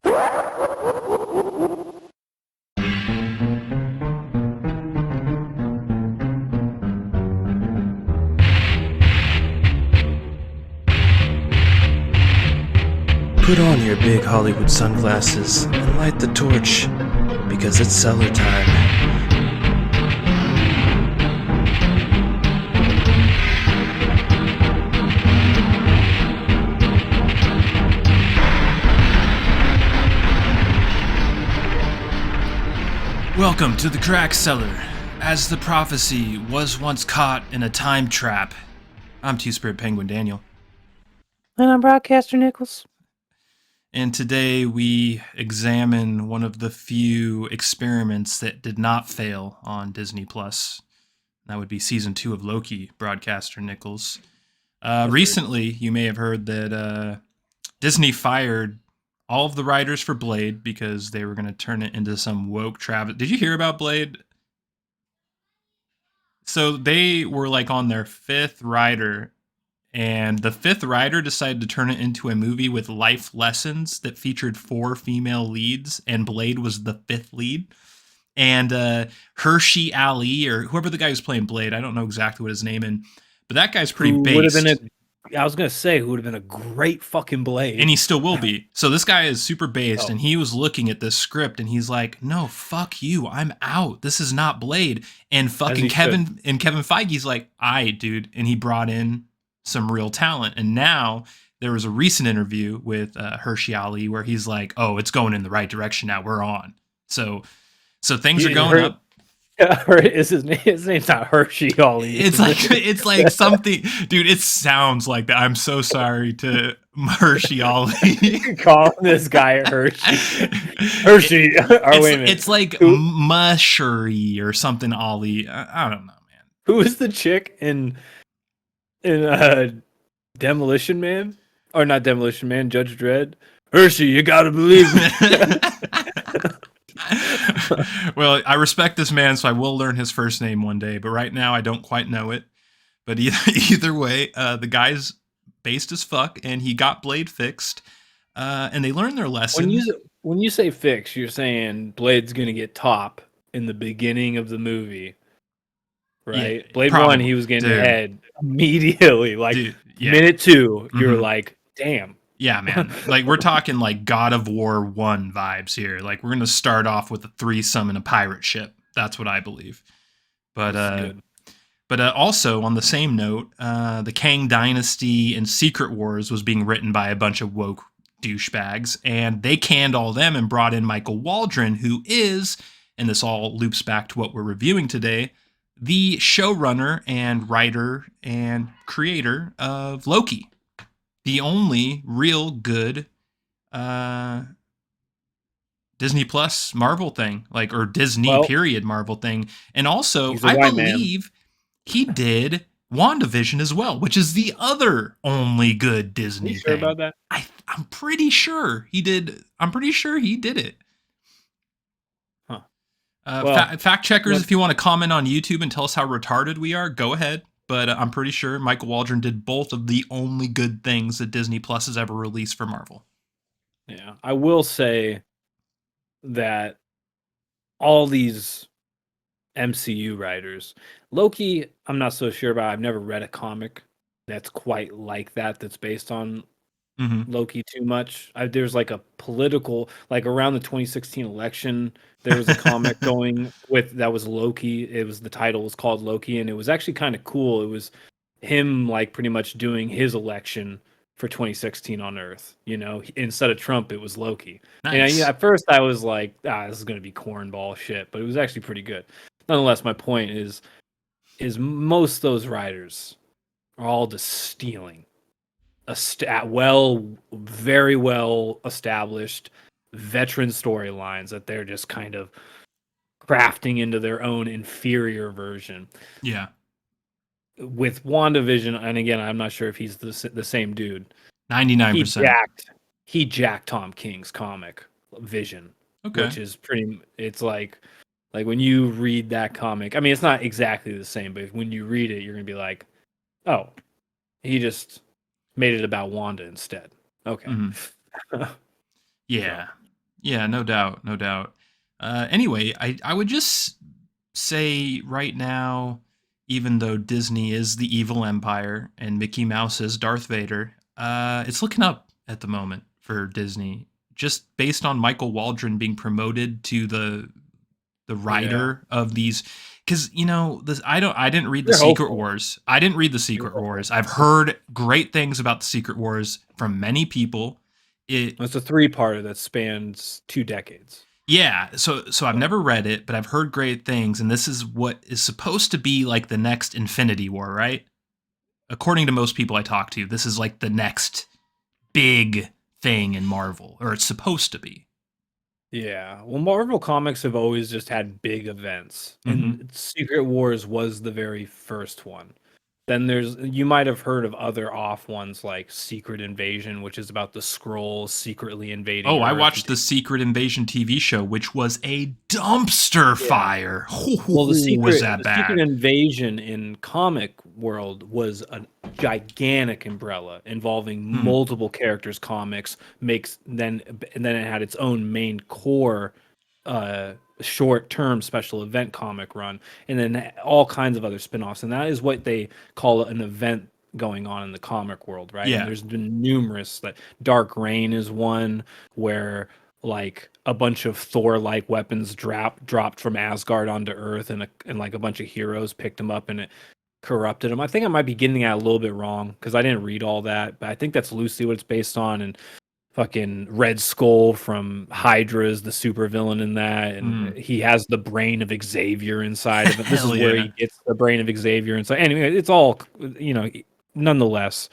Put on your big Hollywood sunglasses and light the torch, because it's cellar time. Welcome to the Crack Cellar. As the prophecy was once caught in a time trap, I'm Two-Spirit Penguin Daniel. And I'm Broadcaster Nickels. And today we examine one of the few experiments that did not fail on Disney+. That would be Season 2 of Loki, Broadcaster Nickels. Recently, you may have heard that Disney fired all of the writers for Blade because they were going to turn it into some woke travesty. Did you hear about Blade? So they were like on their fifth writer, and the fifth writer decided to turn it into a movie with life lessons that featured 4 female leads, and Blade was the 5th lead. And Hershey Ali, or whoever the guy who's playing Blade, I don't know exactly what his name is, but that guy's pretty based. I was going to say, who would have been a great fucking Blade. And he still will be. So this guy is super based, and he was looking at this script, and he's like, no, fuck you, I'm out. This is not Blade. And fucking Kevin Feige's like, aye, dude. And he brought in some real talent. And now there was a recent interview with Hershey Ali where he's like, oh, it's going in the right direction now. We're on. So things are going up. His name's not Hershey Ali. It's like something, dude. It sounds like that. I'm so sorry to Hershey Ali. Calling this guy Hershey. Hershey. It's like Mushery or something. Ali. I don't know, man. Who is the chick in Demolition Man? Or not Demolition Man, Judge Dredd? Hershey, you gotta believe me. Well, I respect this man, so I will learn his first name one day, but right now I don't quite know it. But either way, the guy's based as fuck, and he got Blade fixed, and they learned their lesson. When you say fix, you're saying Blade's gonna get top in the beginning of the movie, right? Yeah, Blade probably. 1, he was getting ahead immediately, like minute 2, you're like, damn. Yeah, man. Like, we're talking like God of War 1 vibes here. Like, we're going to start off with a threesome and a pirate ship. That's what I believe. But also, on the same note, the Kang Dynasty and Secret Wars was being written by a bunch of woke douchebags, and they canned all them and brought in Michael Waldron, who is, and this all loops back to what we're reviewing today, the showrunner and writer and creator of Loki. The only real good Disney Plus Marvel thing, or Disney period Marvel thing. And also, I believe he did WandaVision as well, which is the other only good Disney thing. Sure about that? I'm pretty sure he did. I'm pretty sure he did it. Huh. Fact checkers, if you want to comment on YouTube and tell us how retarded we are, go ahead. But I'm pretty sure Michael Waldron did both of the only good things that Disney Plus has ever released for Marvel. Yeah, I will say that all these MCU writers, Loki, I'm not so sure about. I've never read a comic that's quite like that, that's based on Loki too much. There's like a political, like around the 2016 election, there was a comic going with that was Loki. The title was called Loki, and it was actually kind of cool. It was him like pretty much doing his election for 2016 on Earth. Instead of Trump, it was Loki. Nice. And at first I was like, this is going to be cornball shit, but it was actually pretty good. Nonetheless, my point is most of those writers are all just stealing very well established veteran storylines that they're just kind of crafting into their own inferior version. Yeah. With WandaVision, and again, I'm not sure if he's the same dude. 99%. He jacked Tom King's comic Vision, which is it's like when you read that comic, I mean, it's not exactly the same, but when you read it, you're going to be like, oh, he just made it about Wanda instead. Okay. Mm-hmm. Yeah. Yeah, no doubt, no doubt. Anyway, I would just say right now, even though Disney is the evil empire and Mickey Mouse is Darth Vader, it's looking up at the moment for Disney. Just based on Michael Waldron being promoted to the Yeah, writer of these, because this I didn't read the you're Secret hopeful. Wars. I didn't read the You're Secret hopeful. Wars. I've heard great things about the Secret Wars from many people. It It's a three-parter that spans 2 decades. Yeah, so I've never read it, but I've heard great things, and this is what is supposed to be like the next Infinity War, right? According to most people I talk to, this is like the next big thing in Marvel, or it's supposed to be. Yeah. Well, Marvel Comics have always just had big events, Mm-hmm. and Secret Wars was the very first one. Then you might have heard of other off ones like Secret Invasion, which is about the Skrulls secretly invading Oh, I Earth and watched the Secret Invasion TV show, which was a dumpster yeah. fire. Well, Was that the Secret bad? Invasion in comic world was a gigantic umbrella involving Hmm. multiple characters. Comics makes then and then it had its own main core, uh, short-term special event comic run, and then all kinds of other spin-offs. And that is what they call an event going on in the comic world, right? And Yeah. there's been numerous. That Dark Reign is one where like a bunch of Thor-like weapons dropped from Asgard onto Earth, and like a bunch of heroes picked them up, and it corrupted them. I think I might be getting that a little bit wrong because I didn't read all that, but I think that's loosely what it's based on. And fucking Red Skull from Hydra is the supervillain in that, and Hmm. he has the brain of Xavier inside of it. This is Hell where yeah. he gets the brain of Xavier inside. Anyway, it's all nonetheless,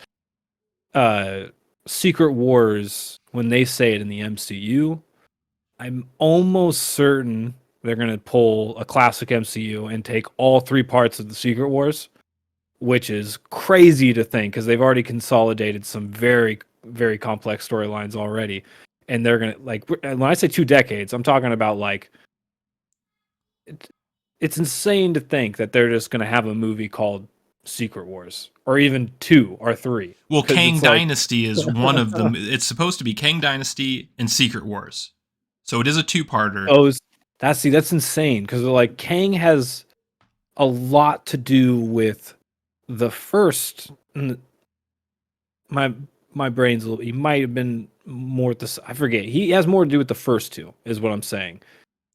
uh, Secret Wars, when they say it in the MCU, I'm almost certain they're going to pull a classic MCU and take all three parts of the Secret Wars, which is crazy to think because they've already consolidated some very, very complex storylines already. And they're going to, like, when I say 2 decades, I'm talking about like, it, it's insane to think that they're just going to have a movie called Secret Wars or even two or three Well, because Kang it's like, Dynasty is one of them. It's supposed to be Kang Dynasty and Secret Wars. So it is a two-parter. those, that's insane because like Kang has a lot to do with the first. My my brain's a little. He might have been more at this. I forget. He has more to do with the first two, is what I'm saying.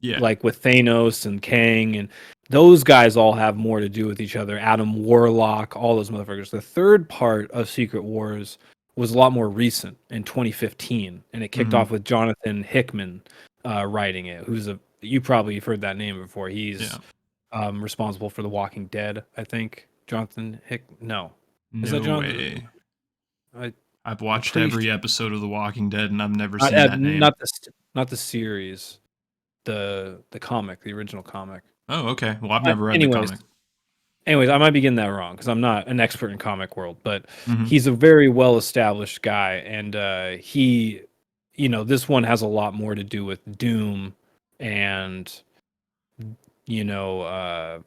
Yeah. Like with Thanos and Kang, and those guys all have more to do with each other. Adam Warlock, all those motherfuckers. The third part of Secret Wars was a lot more recent in 2015, and it kicked Hmm. off with Jonathan Hickman writing it. You probably have heard that name before. He's Yeah. responsible for The Walking Dead, I think. Jonathan Hick. No, is that No Jonathan? way. I, I've I'm watched pretty every sure. episode of The Walking Dead and I've never seen that name. Not the series, the comic, the original comic. Oh, okay. Well, I've never read the Anyways, comic. I might be getting that wrong because I'm not an expert in comic world, but Hmm. he's a very well established guy, and this one has a lot more to do with Doom and you know, uh,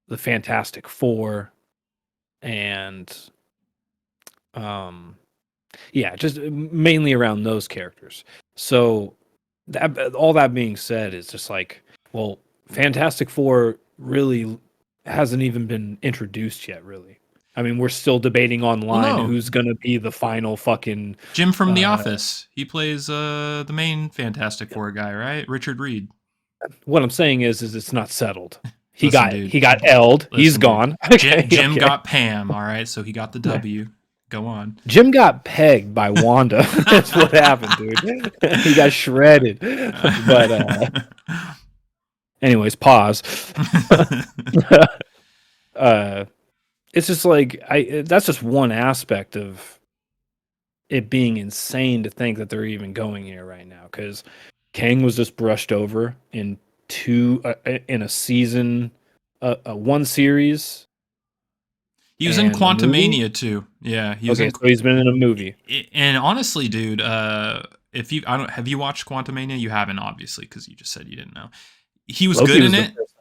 the Fantastic Four and um yeah, just mainly around those characters. So all that being said is just like, well, Fantastic Four really hasn't even been introduced yet, really. I mean, we're still debating Well, online no. who's gonna be the final fucking Jim from The uh Office. He plays the main Fantastic Four guy, right? Richard Reed. what I'm saying is it's not settled. Listen, dude. He got L'd. He's Listen, dude. gone. Okay, Jim okay. got Pam, all right? So he got the W. Go on. Jim got pegged by Wanda. That's what happened, dude. He got shredded. But anyways, pause. uh it's just like that's just one aspect of it being insane to think that they're even going here right now because Kang was just brushed over in in a season, one series He was in and a movie. Quantumania too. Yeah, he was Okay, in. so he's been in a movie. And honestly, dude, if you I don't have you watched Quantumania? You haven't, obviously, because you just said you didn't know. He was Loki good was in the it. first.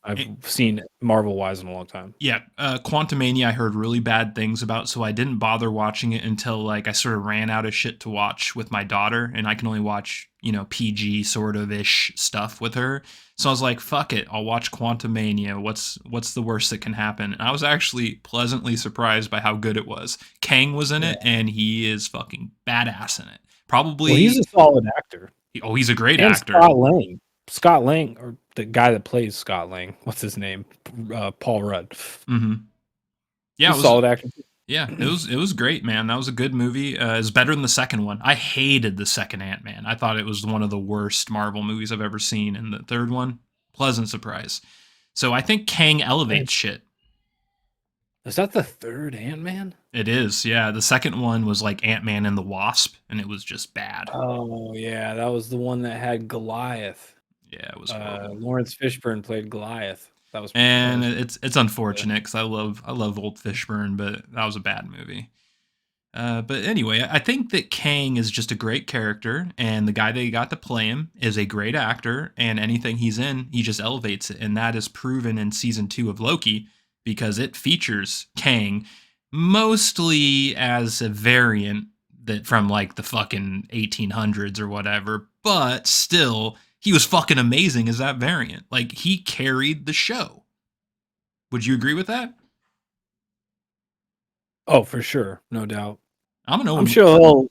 I've seen Marvel-wise in a long time. Yeah, Quantumania I heard really bad things about, so I didn't bother watching it until like I sort of ran out of shit to watch with my daughter, and I can only watch PG sort of ish stuff with her. So I was like, fuck it, I'll watch Quantumania. What's the worst that can happen? And I was actually pleasantly surprised by how good it was. Kang was in it, and he is fucking badass in it. Probably. Well, he's a solid actor. He's a great And actor. Scott Lang, or the guy that plays Scott Lang, what's his name? Paul Rudd. Mm-hmm. Yeah, he's a solid actor. Yeah, it was great, man. That was a good movie. It's better than the second one. I hated the second Ant-Man. I thought it was one of the worst Marvel movies I've ever seen. And the third one, pleasant surprise. So I think Kang elevates shit. Is that the third Ant-Man? It is, yeah. The second one was like Ant-Man and the Wasp, and it was just bad. Oh, yeah. That was the one that had Goliath. Yeah, it was horrible. Lawrence Fishburne played Goliath. It's unfortunate because I love old Fishburne, but that was a bad movie. But anyway, I think that Kang is just a great character, and the guy that got to play him is a great actor, and anything he's in, he just elevates it, and that is proven in season 2 of Loki because it features Kang mostly as a variant that from like the fucking 1800s or whatever, but still he was fucking amazing as that variant. Like he carried the show. Would you agree with that? Oh, for sure, no doubt. I'm sure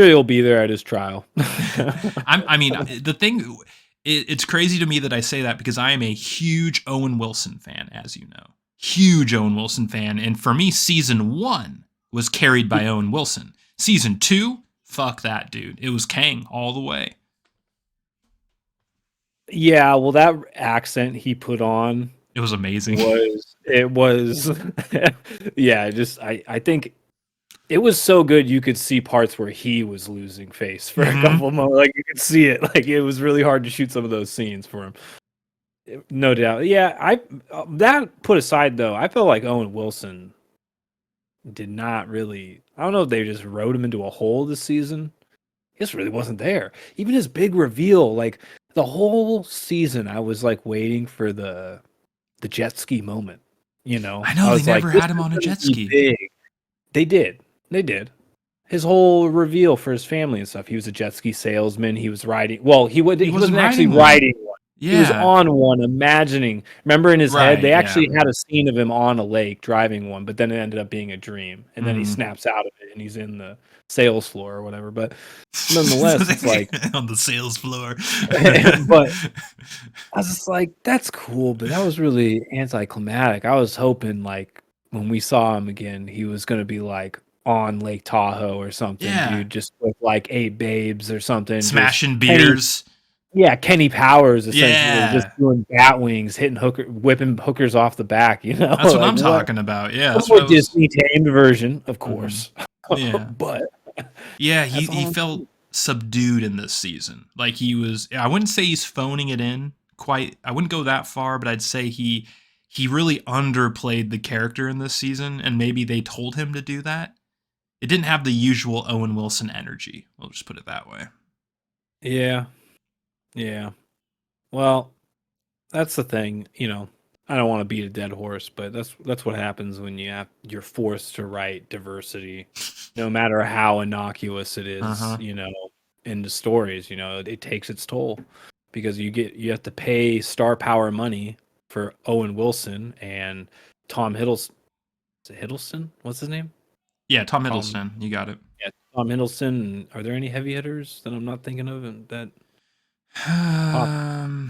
he'll be there at his trial. I mean, the thing, it's crazy to me that I say that because I am a huge Owen Wilson fan, as you know. Huge Owen Wilson fan. And for me, season 1 was carried by Owen Wilson. Season 2, fuck that, dude. It was Kang all the way. Yeah, well, that accent he put on, it was amazing. It was yeah, I think it was so good you could see parts where he was losing face for a couple of moments. Like you could see it. Like it was really hard to shoot some of those scenes for him. No doubt. Yeah, that put aside though, I felt like Owen Wilson did not really. I don't know if they just wrote him into a hole this season. He just really wasn't there. Even his big reveal, like the whole season, I was like waiting for the jet ski moment. I know they never had him on a jet ski. Big. They did. His whole reveal for his family and stuff. He was a jet ski salesman. He was riding. Well, he wasn't actually riding one. Yeah. He was on one, imagining. Remember in his head, they actually had a scene of him on a lake driving one, but then it ended up being a dream. And then he snaps out of it and he's in the sales floor or whatever. But nonetheless, it's like on the sales floor. But I was just like, that's cool, but that was really anticlimactic. I was hoping like when we saw him again, he was gonna be like on Lake Tahoe or something, dude, just with like 8 babes or something. Smashing beers. Kenny Powers essentially just doing bat wings, whipping hookers off the back, That's what like, I'm talking about. Yeah. That's what Disney tamed version, of course. Yeah. But yeah, he felt subdued in this season. Like he was, I wouldn't say he's phoning it in quite. I wouldn't go that far, but I'd say he really underplayed the character in this season, and maybe they told him to do that. It didn't have the usual Owen Wilson energy. We'll just put it that way. Yeah. Well, that's the thing, I don't want to beat a dead horse, but that's what happens when you're forced to write diversity, no matter how innocuous it is, in the stories. It takes its toll because you have to pay star power money for Owen Wilson and Tom Hiddleston. Is it Hiddleston? What's his name? Yeah, Tom Hiddleston. You got it. Yeah, Tom Hiddleston. Are there any heavy hitters that I'm not thinking of that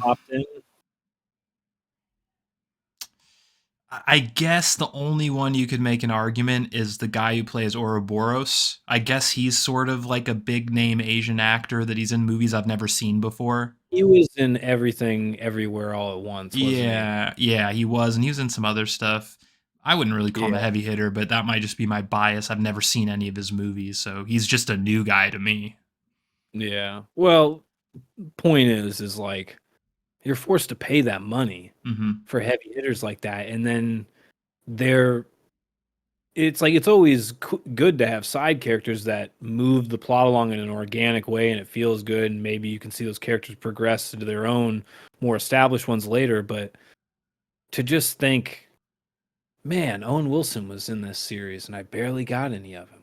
popped in? I guess the only one you could make an argument is the guy who plays Ouroboros. I guess he's sort of like a big name Asian actor that he's in movies I've never seen before. He was in Everything Everywhere All at Once. Yeah, he was, and he was in some other stuff. I wouldn't really call him a heavy hitter, but that might just be my bias. I've never seen any of his movies, so he's just a new guy to me. Yeah. Well, point is like you're forced to pay that money for heavy hitters like that, and then it's like it's always good to have side characters that move the plot along in an organic way, and it feels good, and maybe you can see those characters progress into their own more established ones later. But to just think, man, Owen Wilson was in this series and I barely got any of him.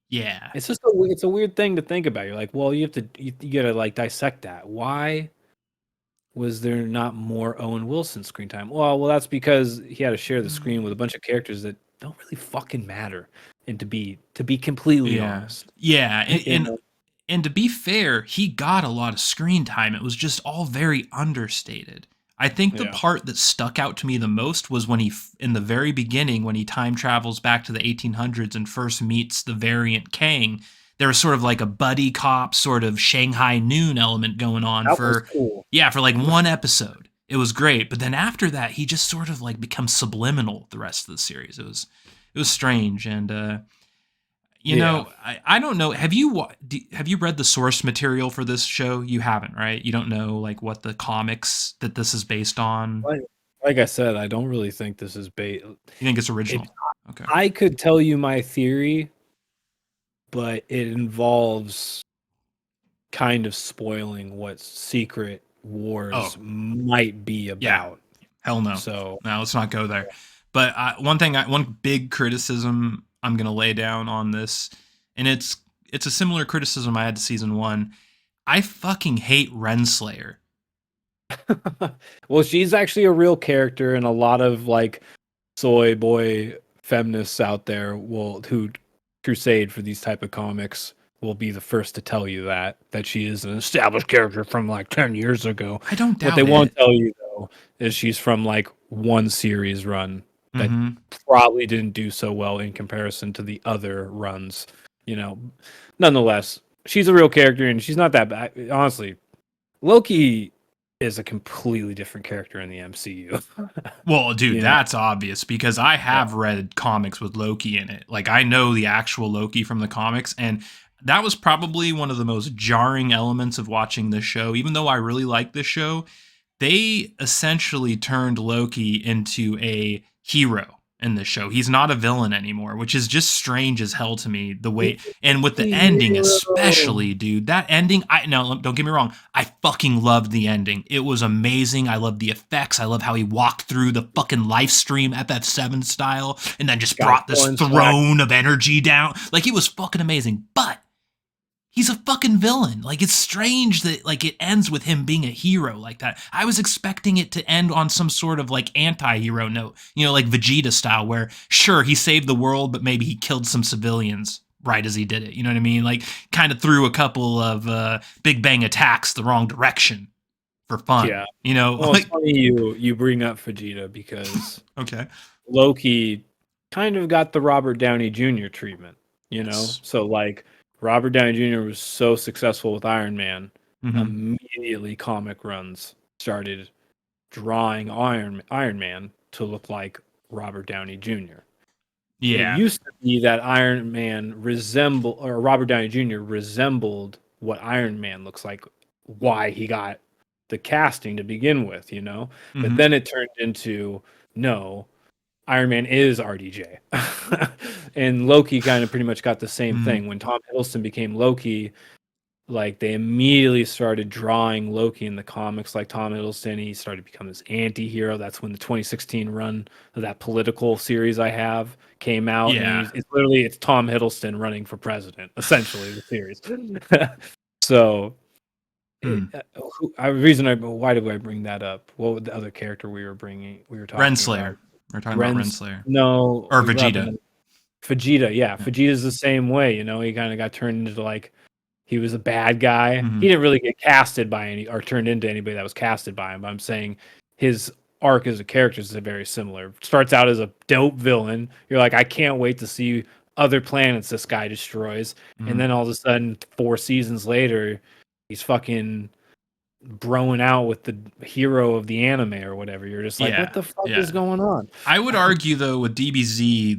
Yeah. It's just it's a weird thing to think about. You're like, well, you gotta like dissect that. Why was there not more Owen Wilson screen time? Well, that's because he had to share the screen with a bunch of characters that don't really fucking matter. And to be completely honest, yeah, you know? and to be fair, he got a lot of screen time. It was just all very understated. I think the part that stuck out to me the most was when in the very beginning, when he time travels back to the 1800s and first meets the variant Kang. There was sort of like a buddy cop sort of Shanghai Noon element going on That was cool. for like one episode. It was great, but then after that, he just sort of like becomes subliminal the rest of the series. It was strange, and you know, I don't know. Have you read the source material for this show? You haven't, right? You don't know like what the comics that this is based on. Like I said, I don't really think this is based. You think it's original? Okay. I could tell you my theory, but it involves kind of spoiling what Secret Wars might be about. Yeah. Hell no. So no, let's not go there. But one big criticism I'm gonna lay down on this, and it's a similar criticism I had to season 1. I fucking hate Renslayer. Well, she's actually a real character, and a lot of like soy boy feminists out there who crusade for these type of comics will be the first to tell you that she is an established character from like 10 years ago. I don't doubt What they won't tell you though is she's from like one series run that probably didn't do so well in comparison to the other runs. You know, nonetheless, she's a real character and she's not that bad. Honestly, Loki is a completely different character in the MCU. Well, dude, that's obvious because I have read comics with Loki in it. Like I know the actual Loki from the comics, and that was probably one of the most jarring elements of watching this show. Even though I really like this show, they essentially turned Loki into a hero in this show. He's not a villain anymore, which is just strange as hell to me. The way, and with the ending especially, dude, that ending, don't get me wrong, I fucking loved the ending. It was amazing. I loved the effects. I love how he walked through the fucking live stream FF7 style and then just brought this throne of energy down. Like, it was fucking amazing. But he's a fucking villain. Like, it's strange that like it ends with him being a hero like that. I was expecting it to end on some sort of like anti-hero note, you know, like Vegeta style, where sure, he saved the world, but maybe he killed some civilians right as he did it. You know what I mean? Like, kind of threw a couple of Big Bang attacks the wrong direction for fun. Yeah. You know, well, it's funny you bring up Vegeta because okay, Loki kind of got the Robert Downey Jr. treatment, you know? So like Robert Downey Jr. was so successful with Iron Man, immediately comic runs started drawing Iron Man to look like Robert Downey Jr. Yeah. It used to be that Iron Man Robert Downey Jr. resembled what Iron Man looks like, why he got the casting to begin with, you know? But then it turned into, no, Iron Man is RDJ. And Loki kind of pretty much got the same thing. When Tom Hiddleston became Loki, like they immediately started drawing Loki in the comics like Tom Hiddleston. He started to become this anti-hero. That's when the 2016 run of that political series I have came out. Yeah. And it's Tom Hiddleston running for president, essentially, the series. So why did I bring that up? What was the other character we were talking Renslayer. about? We're talking about Renslayer. No. Or Vegeta. Vegeta, yeah. Vegeta's the same way, you know. He kind of got turned into like he was a bad guy. He didn't really get casted by turned into anybody that was casted by him. But I'm saying his arc as a character is very similar. Starts out as a dope villain. You're like, I can't wait to see other planets this guy destroys. And then all of a sudden, 4 seasons later, he's fucking broing out with the hero of the anime or whatever. You're just like, what the fuck is going on? I would argue though with DBZ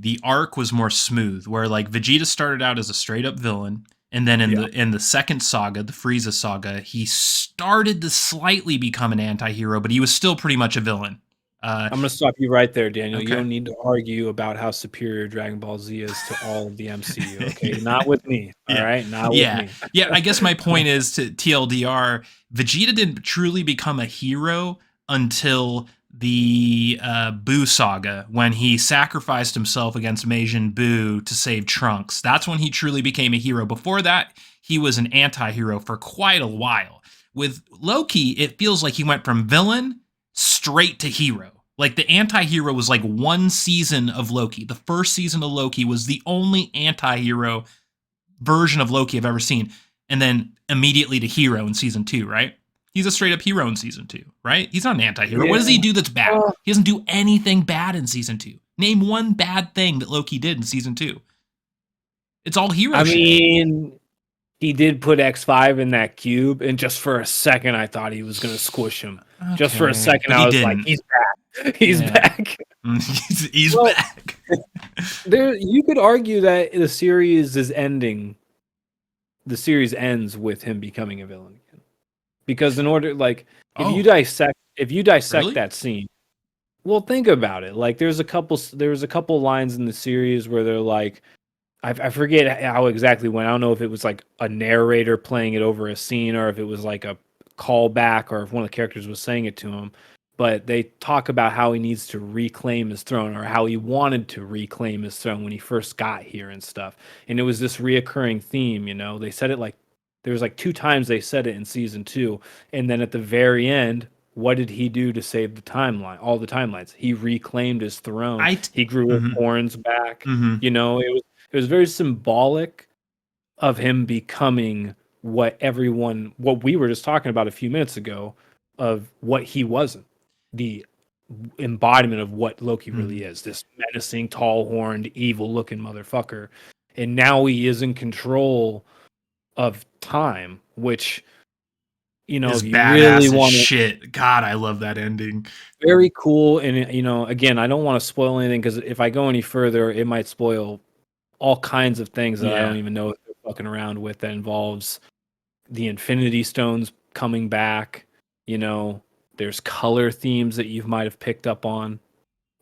the arc was more smooth, where like Vegeta started out as a straight up villain, and then in the second saga, the Frieza saga, he started to slightly become an anti-hero, but he was still pretty much a villain. I'm going to stop you right there, Daniel. Okay. You don't need to argue about how superior Dragon Ball Z is to all of the MCU, okay? Not with me, all right? Not with me. Yeah, I guess my point is to TLDR, Vegeta didn't truly become a hero until the Boo saga when he sacrificed himself against Majin Buu to save Trunks. That's when he truly became a hero. Before that, he was an anti-hero for quite a while. With Loki, it feels like he went from villain straight to hero. Like the anti-hero was like one season of Loki. The first season of Loki was the only anti-hero version of Loki I've ever seen. And then immediately to hero in season 2, right? He's a straight up hero in season 2, right? He's not an anti-hero. Yeah. What does he do that's bad? He doesn't do anything bad in season 2. Name one bad thing that Loki did in season 2. It's all hero shit. Mean, he did put X5 in that cube, and just for a second, I thought he was going to squish him. Okay. Just for a second, I was like, he's back. He's back. he's back. You could argue that the series is ending. The series ends with him becoming a villain again. Because in order, like, if you dissect really? That scene, well, think about it. Like, there was a couple lines in the series where they're like, I forget how exactly went. I don't know if it was like a narrator playing it over a scene, or if it was like a callback, or if one of the characters was saying it to him. But they talk about how he needs to reclaim his throne, or how he wanted to reclaim his throne when he first got here and stuff. And it was this reoccurring theme, you know. They said it like, there was like 2 times they said it in season 2. And then at the very end, what did he do to save the timeline? All the timelines. He reclaimed his throne. He grew his horns back. You know, it was very symbolic of him becoming what we were just talking about a few minutes ago, of what he wasn't. The embodiment of what Loki really is. This menacing, tall-horned, evil-looking motherfucker. And now he is in control of time, which, you know, is if you really want shit. God, I love that ending. Very cool. And, you know, again, I don't want to spoil anything, because if I go any further, it might spoil all kinds of things that I don't even know if they're fucking around with, that involves the Infinity Stones coming back. You know, there's color themes that you might have picked up on.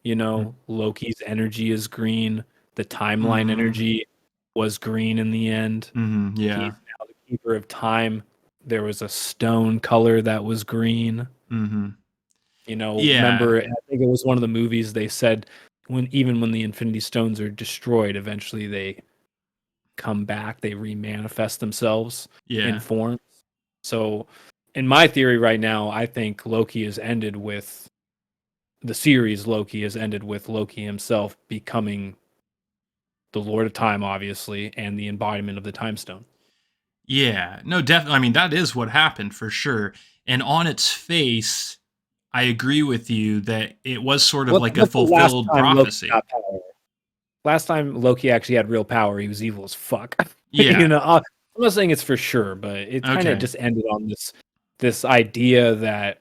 You know, Loki's energy is green. The timeline energy was green in the end. He's now the keeper of time. There was a stone color that was green. You know, remember, I think it was one of the movies they said, even when the Infinity Stones are destroyed, eventually they come back, they remanifest themselves in forms. So, in my theory right now, I think Loki has ended with Loki himself becoming the Lord of Time, obviously, and the embodiment of the Time Stone. Yeah, no, definitely. I mean, that is what happened for sure. And on its face, I agree with you that it was sort of like a fulfilled prophecy. Last time Loki actually had real power, he was evil as fuck. Yeah. You know, I'm not saying it's for sure, but it kind of just ended on this idea that,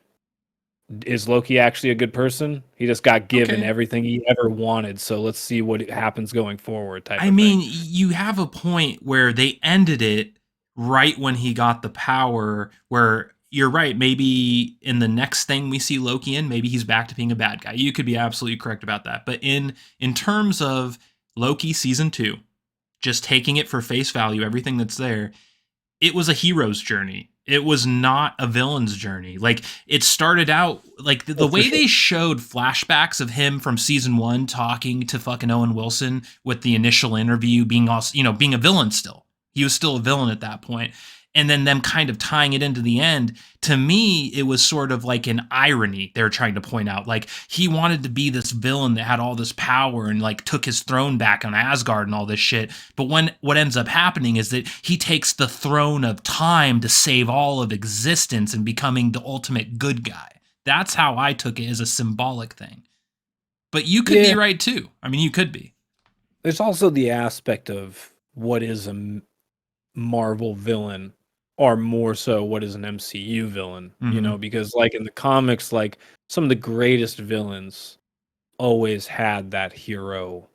is Loki actually a good person? He just got given everything he ever wanted, so let's see what happens going forward. I mean, you have a point where they ended it right when he got the power, where you're right, maybe in the next thing we see Loki in, maybe he's back to being a bad guy. You could be absolutely correct about that. But in terms of Loki season 2, just taking it for face value, everything that's there, it was a hero's journey. It was not a villain's journey. Like, it started out, like, the way they showed flashbacks of him from season 1 talking to fucking Owen Wilson with the initial interview, being also, you know, being a villain still. He was still a villain at that point. And then them kind of tying it into the end, to me, it was sort of like an irony they're trying to point out. Like, he wanted to be this villain that had all this power and, like, took his throne back on Asgard and all this shit. But what ends up happening is that he takes the throne of time to save all of existence and becoming the ultimate good guy. That's how I took it, as a symbolic thing. But you could be right, too. I mean, you could be. There's also the aspect of what is a Marvel villain, or more so what is an MCU villain, you know, because like in the comics, like some of the greatest villains always had that hero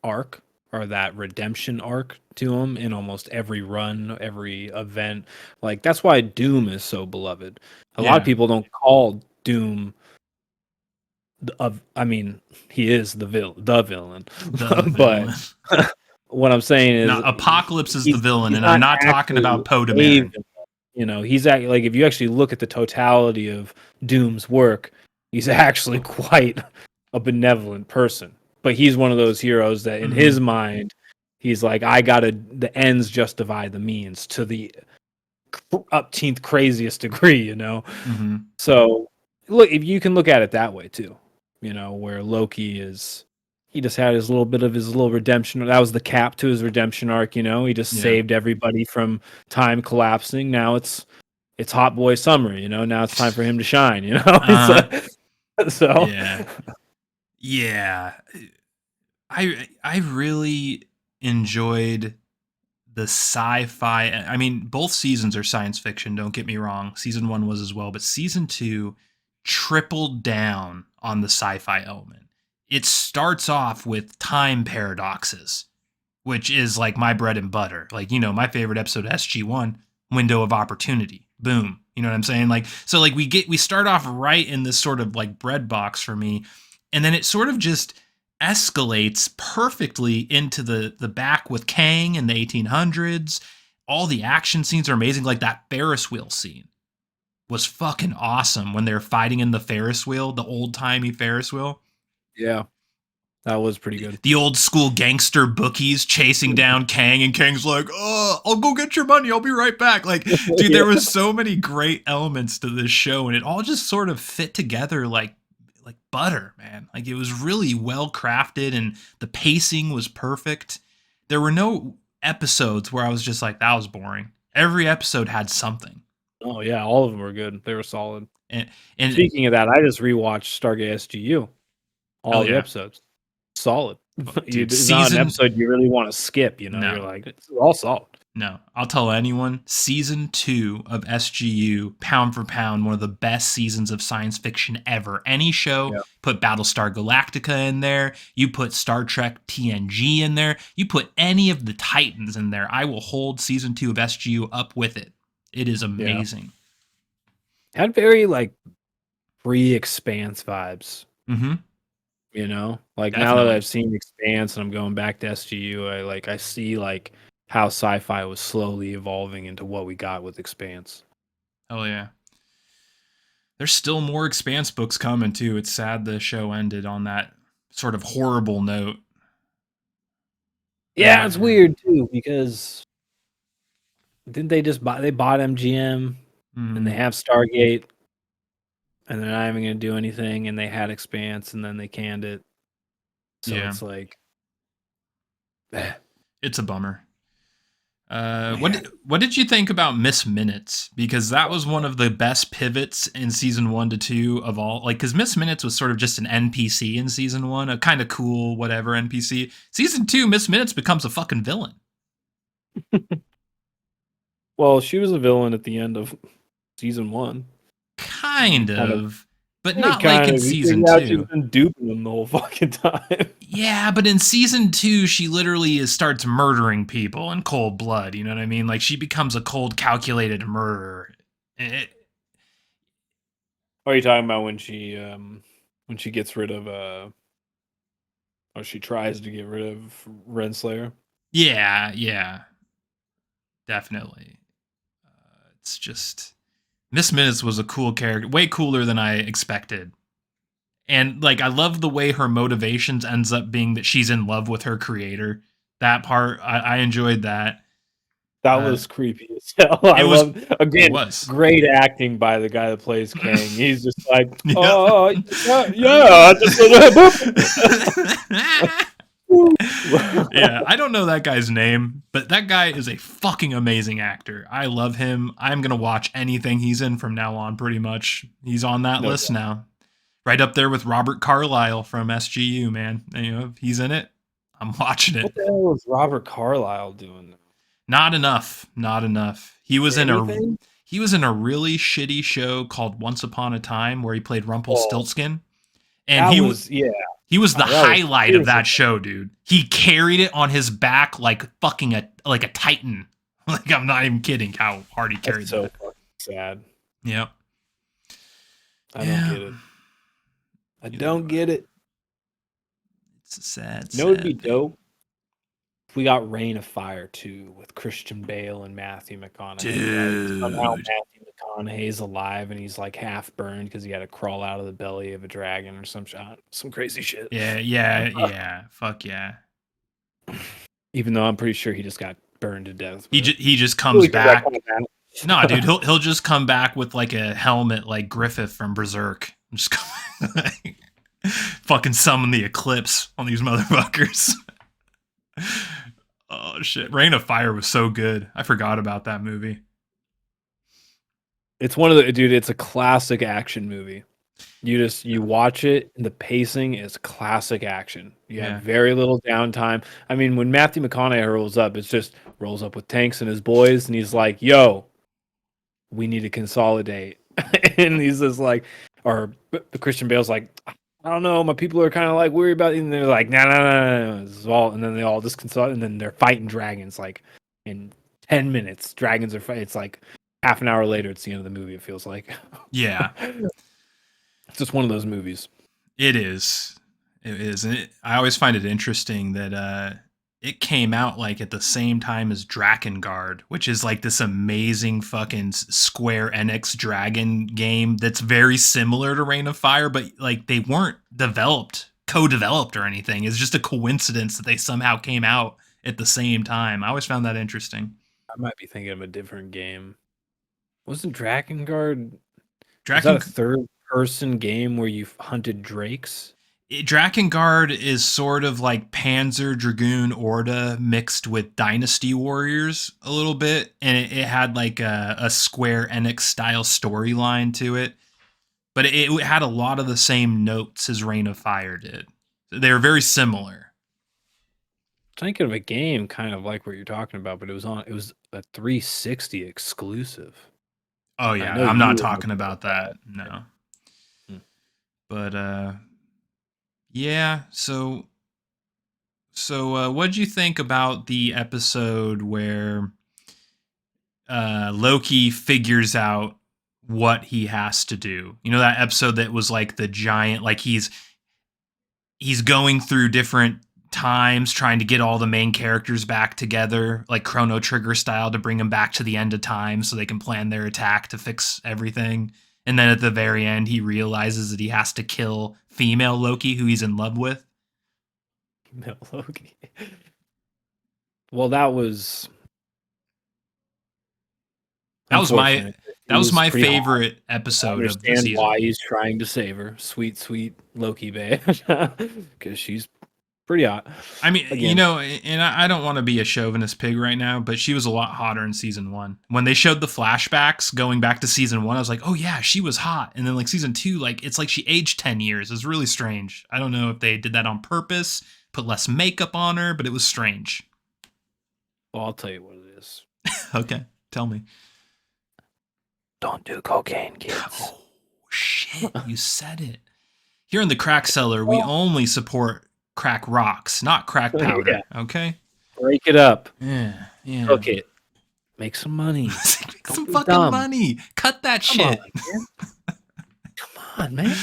arc, or that redemption arc to them in almost every run, every event. Like, that's why Doom is so beloved. A lot of people don't call Doom I mean, he is the villain. But what I'm saying is, now, Apocalypse is the villain, and I'm not talking about Poe Dameron. You know, he's like, if you actually look at the totality of Doom's work, He's actually quite a benevolent person. But he's one of those heroes that in his mind, he's like, the ends justify the means to the upteenth craziest degree, you know? Mm-hmm. So look, if you can look at it that way too, you know, where Loki is, he just had his little redemption. That was the cap to his redemption arc, you know. He just saved everybody from time collapsing. Now it's hot boy summer, you know. Now it's time for him to shine, you know. So yeah, I really enjoyed the sci-fi. I mean, both seasons are science fiction, don't get me wrong. Season 1 was as well, but season 2 tripled down on the sci-fi element. It starts off with time paradoxes, which is like my bread and butter. Like, you know, my favorite episode of SG1, Window of Opportunity. Boom. You know what I'm saying? Like, so like we start off right in this sort of like bread box for me, and then it sort of just escalates perfectly into the back with Kang in the 1800s. All the action scenes are amazing. Like that Ferris wheel scene was fucking awesome when they're fighting in the Ferris wheel, the old timey Ferris wheel. Yeah, that was pretty good. The old school gangster bookies chasing down Kang, and Kang's like, "Oh, I'll go get your money. I'll be right back." Like, dude, there was so many great elements to this show, and it all just sort of fit together like butter, man. Like it was really well crafted, and the pacing was perfect. There were no episodes where I was just like, "That was boring." Every episode had something. Oh yeah, all of them were good. They were solid. And speaking of that, I just rewatched Stargate SGU. All the episodes. Solid. Dude, it's not an episode you really want to skip, you know. No. You're like, it's all solid. No, I'll tell anyone, season 2 of SGU, pound for pound, one of the best seasons of science fiction ever. Any show, put Battlestar Galactica in there, you put Star Trek TNG in there, you put any of the Titans in there, I will hold season 2 of SGU up with it. It is amazing. Had very, like, pre-Expanse vibes. Mm-hmm. You know? Like, now that I've seen Expanse and I'm going back to SGU, I see, like, how sci-fi was slowly evolving into what we got with Expanse. Oh yeah. There's still more Expanse books coming too. It's sad the show ended on that sort of horrible note. Yeah, it's weird too because didn't they just buy? They bought MGM and they have Stargate, and they're not even going to do anything. And they had Expanse, and then they canned it. So it's like, it's a bummer. What did you think about Miss Minutes? Because that was one of the best pivots in season 1 to 2 of all. Like, because Miss Minutes was sort of just an NPC in season 1, a kind of cool whatever NPC. Season 2, Miss Minutes becomes a fucking villain. Well, she was a villain at the end of season 1. Kind of. But not like in season 2. She's been duping them the whole fucking time. Yeah, but in season 2, she literally starts murdering people in cold blood. You know what I mean? Like, she becomes a cold, calculated murderer. Are you talking about when she gets rid of or she tries to get rid of Renslayer? Yeah, definitely. It's just Miss Minutes was a cool character, way cooler than I expected. And like, I love the way her motivations ends up being that she's in love with her creator. That part, I enjoyed that. That was creepy as hell. It was great acting by the guy that plays Kang. He's just like, oh yeah, yeah, I don't know that guy's name, but that guy is a fucking amazing actor. I love him. I'm gonna watch anything he's in from now on. Pretty much, he's on that list now. Right up there with Robert Carlyle from SGU, man. And, you know, if he's in it, I'm watching it. What the hell was Robert Carlyle doing? Not enough. He was in a really shitty show called Once Upon a Time where he played Rumpelstiltskin. And he was the highlight of that show, dude. He carried it on his back like fucking a titan. Like, I'm not even kidding how hard he carried that. So fucking sad. Yep. I don't get it. I don't get it. It's sad. You know what would be dope? If we got Reign of Fire 2 with Christian Bale and Matthew McConaughey. Dude. Somehow Matthew McConaughey's alive and he's like half burned because he had to crawl out of the belly of a dragon or some crazy shit. Yeah. Fuck yeah. Even though I'm pretty sure he just got burned to death. He just comes back. No, dude, he'll just come back with like a helmet like Griffith from Berserk. Just fucking summon the eclipse on these motherfuckers. Oh shit, Reign of Fire was so good. I forgot about that movie. It's one of the dude. It's a classic action movie. You watch it, and the pacing is classic action. You have very little downtime. I mean, when Matthew McConaughey rolls up, it's just rolls up with tanks and his boys, and he's like, "Yo, we need to consolidate." And he's just like, or Christian Bale's like, "I don't know, my people are kind of like worried about it," and they're like, no. This is all, and then they all just consolidate, and then they're fighting dragons like in 10 minutes. Dragons are fighting. It's like half an hour later, it's the end of the movie. It feels like. Yeah. It's just one of those movies. It is. It is. And I always find it interesting that it came out like at the same time as Drakengard, which is like this amazing fucking Square Enix dragon game that's very similar to Reign of Fire, but like they weren't co-developed or anything. It's just a coincidence that they somehow came out at the same time. I always found that interesting. I might be thinking of a different game. Wasn't Drakengard? Was that a third-person game where you hunted drakes? Drakengard is sort of like Panzer Dragoon Orda mixed with Dynasty Warriors a little bit, and it had like a Square Enix style storyline to it, but it had a lot of the same notes as Reign of Fire did. They were very similar. Thinking of a game kind of like what you're talking about, but it was a 360 exclusive. Oh yeah, I'm not talking about that. No. But yeah, so what'd you think about the episode where Loki figures out what he has to do? You know, that episode that was like the giant, like he's going through different times trying to get all the main characters back together, like Chrono Trigger style, to bring them back to the end of time so they can plan their attack to fix everything. And then at the very end, he realizes that he has to kill female Loki, who he's in love with. Female Loki. Well, that was my favorite episode of the season. Why he's trying to save her, sweet Loki babe, because she's pretty hot. I mean, again, you know, and I don't want to be a chauvinist pig right now, but she was a lot hotter in season 1. When they showed the flashbacks going back to season 1, I was like, oh yeah, she was hot. And then like season 2, like it's like she aged 10 years. It's really strange. I don't know if they did that on purpose, put less makeup on her, but it was strange. Well, I'll tell you what it is. Okay, tell me. Don't do cocaine, kids. Oh shit, you said it. Here in the Crack Cellar, we only support crack rocks, not crack powder. Yeah. Okay, break it up. Yeah. Cook it. Make some money. Make some fucking money. Cut that shit. Come on, man.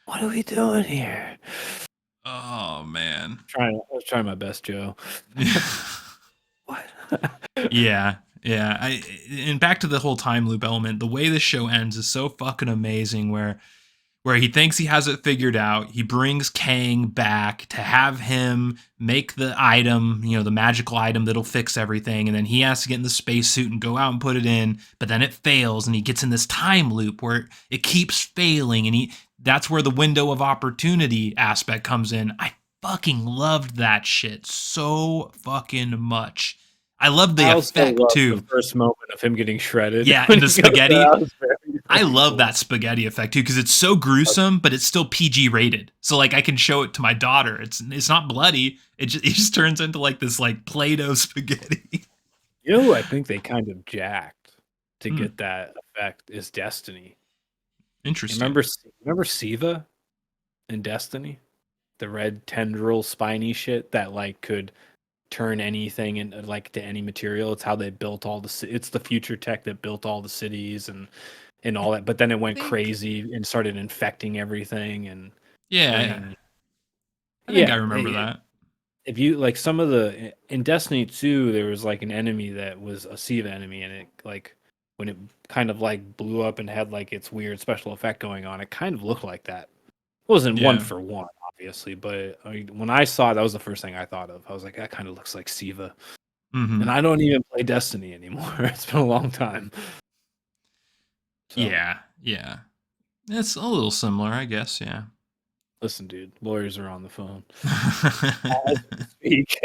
What are we doing here? Oh man. I was trying my best, Joe. What? Yeah. And back to the whole time loop element. The way this show ends is so fucking amazing. Where he thinks he has it figured out. He brings Kang back to have him make the item, you know, the magical item that'll fix everything. And then he has to get in the spacesuit and go out and put it in. But then it fails and he gets in this time loop where it keeps failing. And that's where the window of opportunity aspect comes in. I fucking loved that shit so fucking much. I loved the effect too. The first moment of him getting shredded. Yeah, and the spaghetti. I love that spaghetti effect too because it's so gruesome, but it's still PG rated. So like I can show it to my daughter. It's not bloody. It just turns into like this like Play-Doh spaghetti. You know who I think they kind of jacked to get that effect is Destiny. Interesting. Remember Siva in Destiny? The red tendril spiny shit that like could turn anything in like to any material. It's how they built all it's the future tech that built all the cities and all that, but then it went crazy and started infecting everything. And I think I remember that. if you like some of the in Destiny 2, there was like an enemy that was a Siva enemy, and it like when it kind of like blew up and had like its weird special effect going on, it kind of looked like that. It wasn't one Yeah. for one, obviously, but I mean, when I saw it, that was the first thing I thought of. I was like, that kind of looks like Siva. And Hmm. I don't even play Destiny anymore. It's been a long time. So Yeah. Yeah. It's a little similar, I guess. Yeah. listen, dude, lawyers are on the phone as we speak.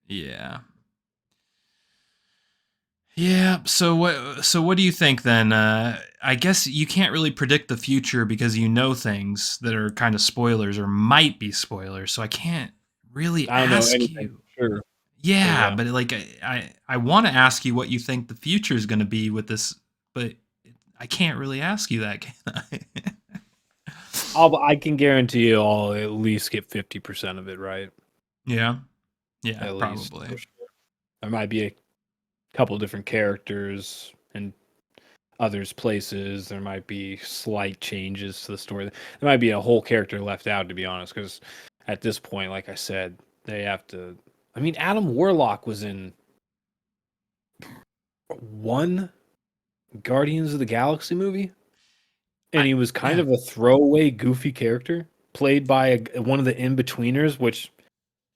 Yeah. Yeah. So what do you think then? I guess you can't really predict the future because you know things that are kind of spoilers or might be spoilers. So I can't really I don't know ask anything you. for sure, but Yeah, yeah. but like I want to ask you what you think the future is going to be with this, but I can't really ask you that, can I? I can guarantee you I'll at least get 50% of it right. Yeah. Yeah, At least. probably. For sure. There might be a couple different characters and others places. There might be slight changes to the story. There might be a whole character left out, to be honest, because at this point, like I said, they have to. I mean, Adam Warlock was in one Guardians of the Galaxy movie, and I he was kind yeah. of a throwaway, goofy character played by one of the in-betweeners, which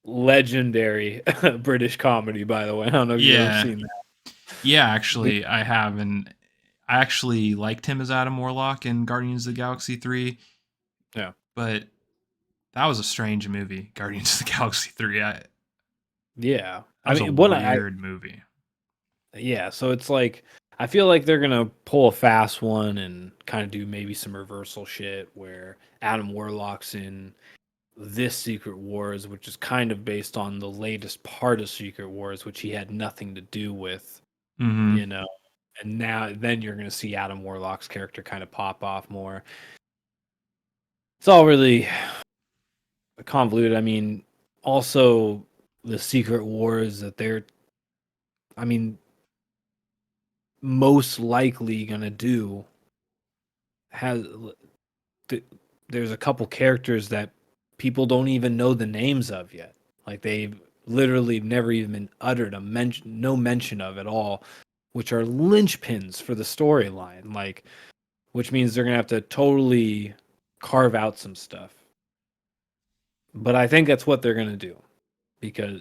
legendary British comedy, by the way. I don't know if you've ever Yeah. seen Yeah, that. actually I have, and I actually liked him as Adam Warlock in Guardians of the Galaxy 3, Yeah. but that was a strange movie, Guardians of the Galaxy 3. Yeah. That I was a mean, what I weird movie. yeah, so it's like I feel like they're gonna pull a fast one and kind of do maybe some reversal shit where Adam Warlock's in this Secret Wars, which is kind of based on the latest part of Secret Wars, which he had nothing to do with, you Mhm. know. And now then you're gonna see Adam Warlock's character kind of pop off more. It's all really convoluted. I mean, also the Secret Wars that they're I mean, most likely gonna do has there's a couple characters that people don't even know the names of yet. Like they've literally never even been uttered no mention of at all, which are linchpins for the storyline. Like, which means they're gonna have to totally carve out some stuff. But I think that's what they're gonna do because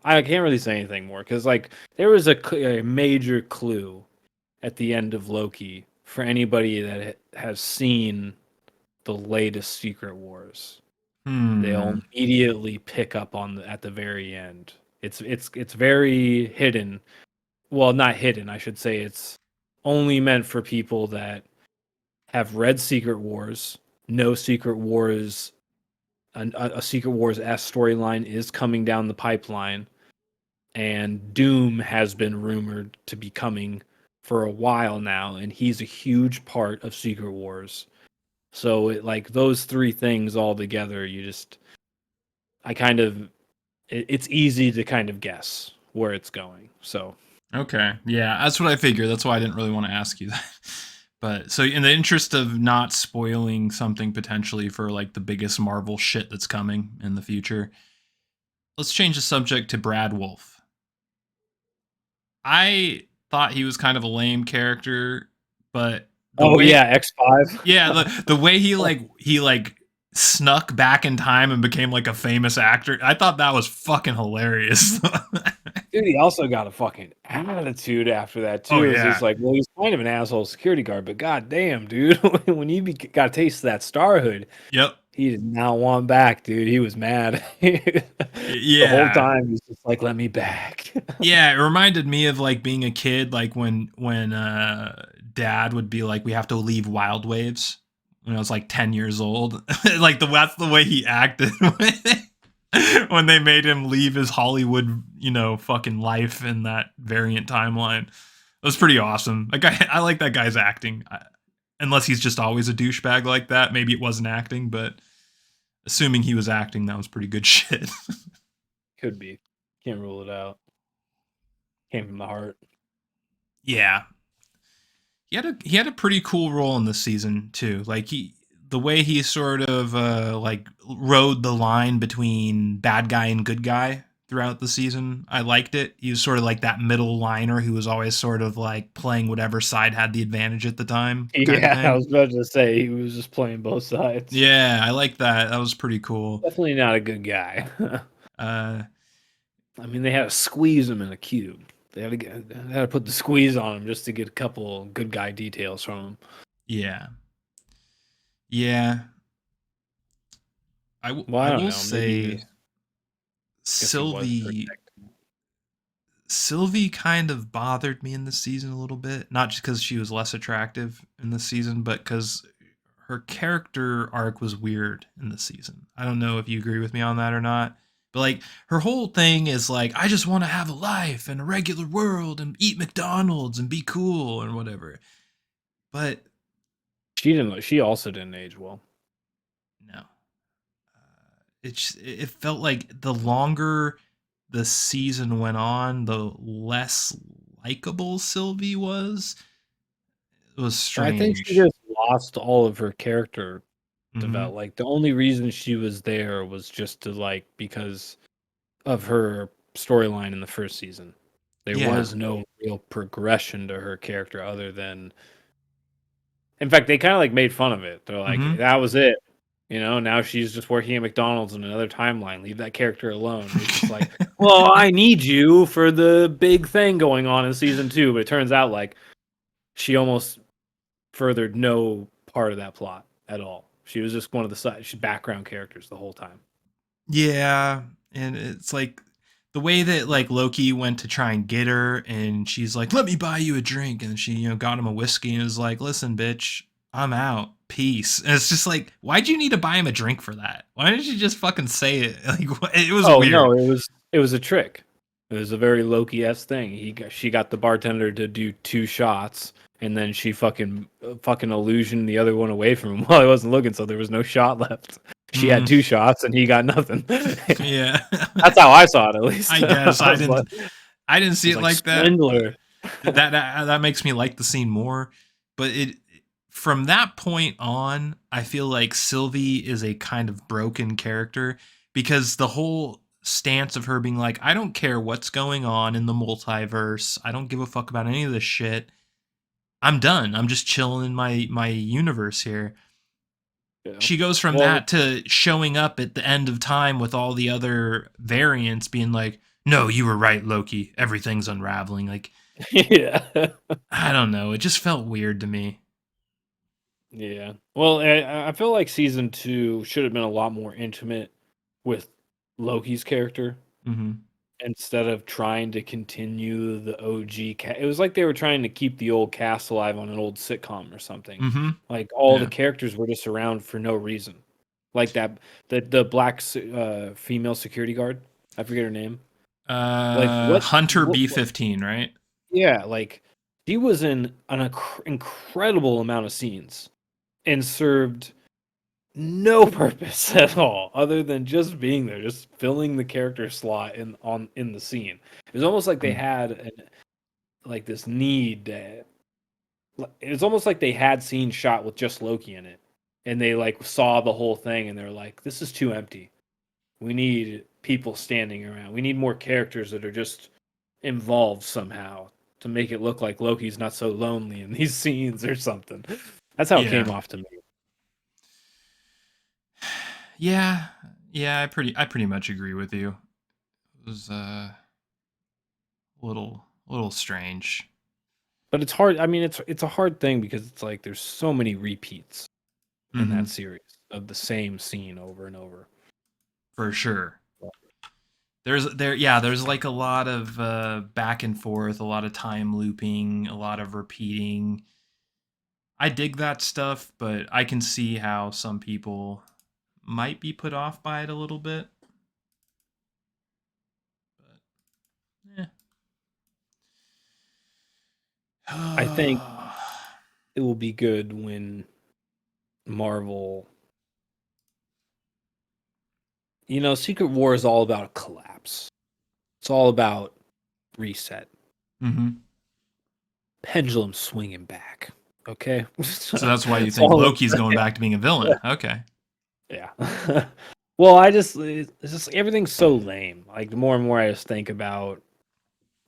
I can't really say anything more because like there was a major clue at the end of Loki for anybody that has seen the latest Secret Wars. They'll Hmm. immediately pick up on at the very end. It's very hidden. Well, not hidden, I should say. It's only meant for people that have read Secret Wars, know Secret Wars, a Secret Wars S storyline is coming down the pipeline, and Doom has been rumored to be coming for a while now, and he's a huge part of Secret Wars. So like those three things all together, I kind of it's easy to kind of guess where it's going. So Okay. Yeah, that's what I figured. That's why I didn't really want to ask you that. But so in the interest of not spoiling something potentially for like the biggest Marvel shit that's coming in the future, let's change the subject to Brad Wolf. I thought he was kind of a lame character, but the oh yeah, way X5. yeah, the way he snuck back in time and became like a famous actor, I thought that was fucking hilarious. Dude, he also got a fucking attitude after that Oh too. It's just yeah. like, well, he's kind of an asshole security guard, but god damn, dude, when got a taste of that starhood, Yep. he did not want back, dude. He was mad the whole Yeah. time. He's just like, let me back. Yeah, it reminded me of like being a kid, like when dad would be like, "We have to leave Wild Waves," when I was like 10 years old. Like that's the way he acted when they made him leave his Hollywood, fucking life in that variant timeline. It was pretty awesome. Like I like that guy's acting, unless he's just always a douchebag like that. Maybe it wasn't acting, but assuming he was acting, that was pretty good shit. Could be. Can't rule it out. Came from the heart. Yeah, he had a pretty cool role in this season too. Like the way he sort of like rode the line between bad guy and good guy throughout the season. I liked it. He was sort of like that middle liner who was always sort of like playing whatever side had the advantage at the time, kind of Yeah, I thing. was about to say he was just playing both sides. Yeah, I like that. That was pretty cool. Definitely not a good guy. Uh, I mean, they had to squeeze him in a cube. They had to put the squeeze on him just to get a couple good guy details from him. yeah, yeah. Well, I I don't will know. Maybe he say was. Guess he was Sylvie protected. Sylvie kind of bothered me in this season a little bit. Not just because she was less attractive in this season, but because her character arc was weird in this season. I don't know if you agree with me on that or not. But like her whole thing is like, I just want to have a life in a regular world and eat McDonald's and be cool and whatever. But She didn't. She also didn't age well. no, it felt like the longer the season went on, the less likable Sylvie was. It was I think she strange. just lost all of her character Hmm. develop. Like the only reason she was there was just to like because of her storyline in the first season. There Yeah. was no real progression to her character other than in fact they kind of like made fun of it. They're like Hmm. that was it. You know, now she's just working at McDonald's in another timeline. Leave that character alone. It's just like, well, I need you for the big thing going on in season 2, but it turns out like she almost furthered no part of that plot at all. She was just one of the background characters the whole time. Yeah, and it's like the way that like Loki went to try and get her, and she's like, "Let me buy you a drink," and she got him a whiskey and was like, "Listen, bitch, I'm out. Peace." And it's just like, why'd you need to buy him a drink for that? Why didn't you just fucking say it? Like, it was Oh weird. no, it was a trick. It was a very Loki-esque thing. She got the bartender to do 2 shots, and then she fucking illusioned the other one away from him while he wasn't looking, so there was no shot left. She had Mm, 2 shots and he got nothing. yeah, That's how I saw it, at least. I guess I was like, I didn't see it like like that. swindler. That makes me like the scene more. But it from that point on, I feel like Sylvie is a kind of broken character because the whole stance of her being like, I don't care what's going on in the multiverse. I don't give a fuck about any of this shit. I'm done. I'm just chilling in my universe here. Yeah. She goes from Well, that to showing up at the end of time with all the other variants being like, no, you were right, Loki. Everything's unraveling. Like, yeah. I don't know. It just felt weird to me. Yeah. Well, I feel like season 2 should have been a lot more intimate with Loki's character Hmm. instead of trying to continue the OG cast. It was like they were trying to keep the old cast alive on an old sitcom or something. Hmm. Like all the Yeah. characters were just around for no reason. Like that the black female security guard. I forget her name. Like Hunter what B-15, right? yeah, like she was in an incredible amount of scenes and served no purpose at all other than just being there, just filling the character slot in the scene. It was almost like they Mm. had like this need. It's almost like they had scenes shot with just Loki in it, and they like saw the whole thing, and they're like, "This is too empty. We need people standing around. We need more characters that are just involved somehow to make it look like Loki's not so lonely in these scenes or something." That's how it Yeah. came off to me. Yeah. Yeah, I pretty much agree with you. It was a little strange. But it's hard. I mean, it's a hard thing because it's like there's so many repeats in that Hmm. series of the same scene over and over. For sure. There's like a lot of back and forth, a lot of time looping, a lot of repeating. I dig that stuff, but I can see how some people might be put off by it a little bit. But I think eh. it will be good when Marvel, Secret War is all about collapse. It's all about reset, Hmm. pendulum swinging back. Okay. So that's why you think Loki's going back to being a villain. Okay. Yeah. Well, it's just everything's so lame. Like the more and more I just think about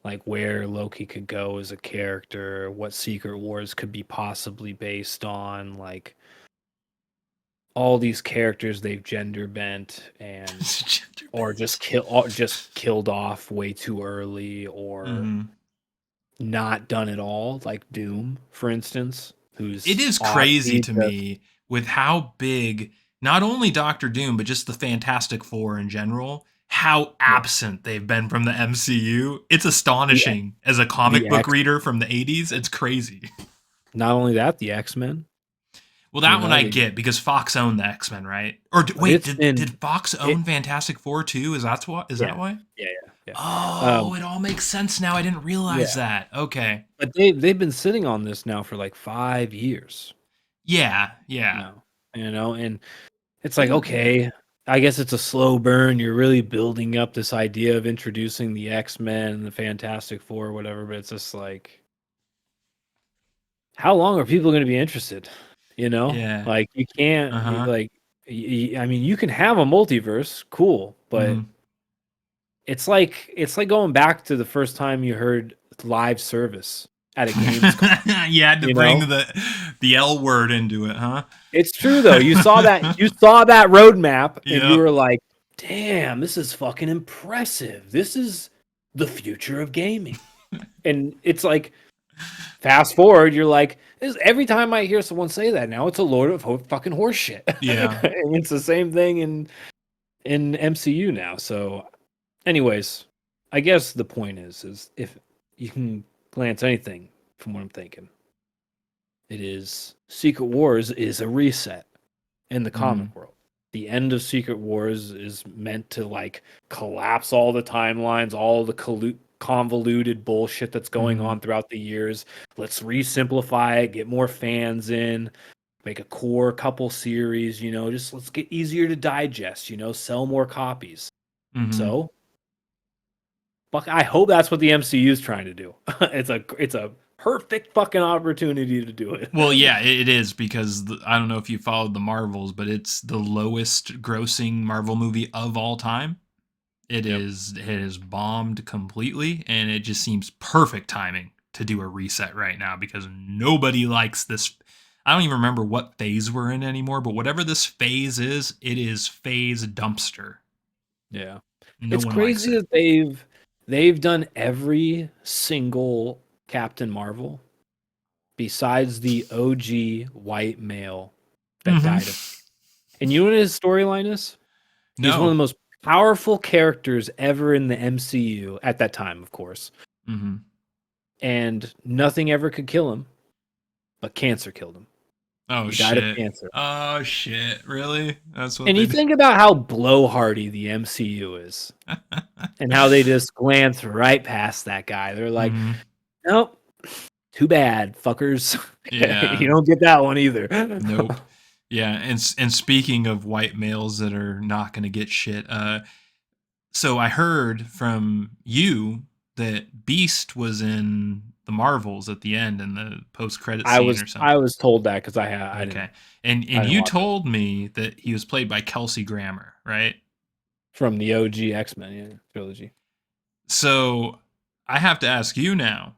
like where Loki could go as a character, what Secret Wars could be possibly based on, like all these characters they've gender bent and or just killed off way too early or not done at all, like Doom, for instance, who's it is crazy to me with how big not only Doctor Doom but just the Fantastic Four in general, how absent they've been from the MCU. It's astonishing as a comic book reader from the 80s. It's crazy. Not only that, the X-Men. Well, that one I get because Fox owned the X-Men, right? Or wait, did Fox own Fantastic Four too? Is that why? Yeah. Oh, it all makes sense now. I didn't realize that. Okay. But they've been sitting on this now for like 5 years. Yeah. And it's like, okay, I guess it's a slow burn. You're really building up this idea of introducing the X-Men and the Fantastic Four or whatever, but it's just like, how long are people going to be interested? Yeah. Like you can't I mean, you can have a multiverse, cool, but it's like going back to the first time you heard live service at a Gamescom. You had to bring the L word into it, huh? It's true though. You saw that roadmap and you were like, damn, this is fucking impressive. This is the future of gaming. And it's like, fast forward, you're like, every time I hear someone say that now, it's a load of fucking horse shit. Yeah. And it's the same thing in MCU now. So anyways, I guess the point is if you can glance anything from what I'm thinking, it is Secret Wars is a reset in the comic world. The end of Secret Wars is meant to like collapse all the timelines, all the convoluted bullshit that's going on throughout the years. Let's re-simplify it, get more fans in, make a core couple series, just let's get easier to digest, sell more copies. So I hope that's what the MCU is trying to do. It's a perfect fucking opportunity to do it. Well, yeah, it is because I don't know if you followed the Marvels, but it's the lowest grossing Marvel movie of all time. It has bombed completely, and it just seems perfect timing to do a reset right now because nobody likes this. I don't even remember what phase we're in anymore, but whatever this phase is, it is phase dumpster. Yeah. It's crazy that they've done every single Captain Marvel besides the OG white male that died. And you know what his storyline is? He's one of the most powerful characters ever in the MCU at that time, of course. And nothing ever could kill him, but cancer killed him. Oh, he died of cancer. Oh shit! Really? That's what. And you think about how blowhardy the MCU is, and how they just glance right past that guy. They're like, "Nope, too bad, fuckers. Yeah, you don't get that one either." Nope. Yeah, and speaking of white males that are not going to get shit, so I heard from you that Beast was in the Marvels at the end in the post-credit scene or something. I was told that because I okay, and you told me that he was played by Kelsey Grammer, right? From the OG X-Men trilogy. So I have to ask you now: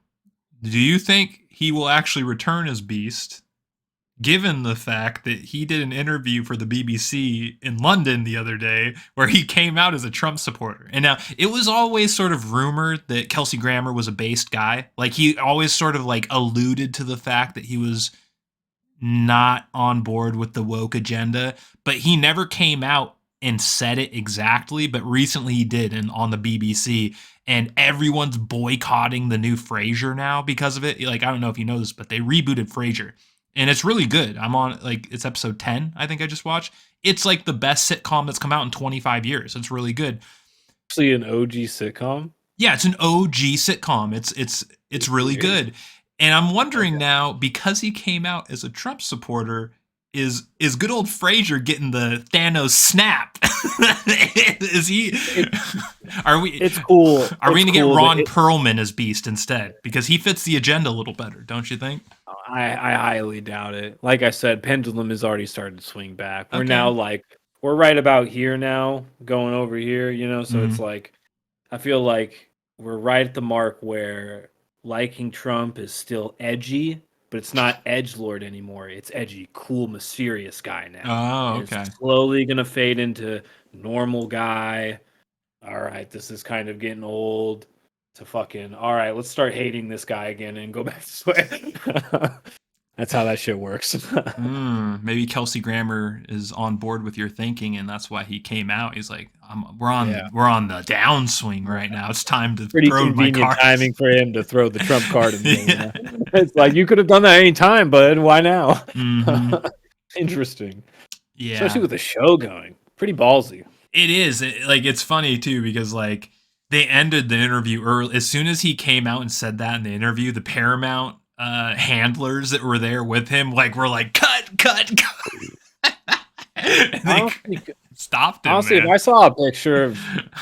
do you think he will actually return as Beast? Given the fact that he did an interview for the BBC in London the other day where he came out as a Trump supporter. And now it was always sort of rumored that Kelsey Grammer was a based guy. Like he always sort of like alluded to the fact that he was not on board with the woke agenda, but he never came out and said it exactly. But recently he did on the BBC, and everyone's boycotting the new Frasier now because of it. Like, I don't know if you know this, but they rebooted Frasier. And it's really good. I'm on, it's episode 10, I think I just watched. It's like the best sitcom that's come out in 25 years. It's really good. Actually an OG sitcom? Yeah, it's an OG sitcom. It's really good. And I'm wondering now, because he came out as a Trump supporter, is good old Frasier getting the Thanos snap? Is he? It's cool. Are we going to get Ron Perlman as Beast instead? Because he fits the agenda a little better, don't you think? I highly doubt it. Like I said, pendulum has already started to swing back. We're Okay. now we're right about here now, going over here, so it's Mhm. like I feel like we're right at the mark where liking Trump is still edgy, but it's not edgelord anymore. It's edgy, cool, mysterious guy now. Oh, And it's okay. slowly gonna fade into normal guy. All right, this is kind of getting old to fucking all right, let's start hating this guy again and go back this way. That's how that shit works. Maybe Kelsey Grammer is on board with your thinking, and that's why he came out. He's like, Yeah. we're on the downswing right now. It's time to Pretty throw my convenient cards." timing for him to throw the Trump card in there. Yeah. It's like you could have done that any time, bud. Why now? Hmm. Interesting, especially Yeah, with the show going. Pretty ballsy. it is. It's funny too because like they ended the interview early. As soon as he came out and said that in the interview, the Paramount handlers that were there with him were like, cut. And they Honestly, stopped him, honestly, if man. I saw a picture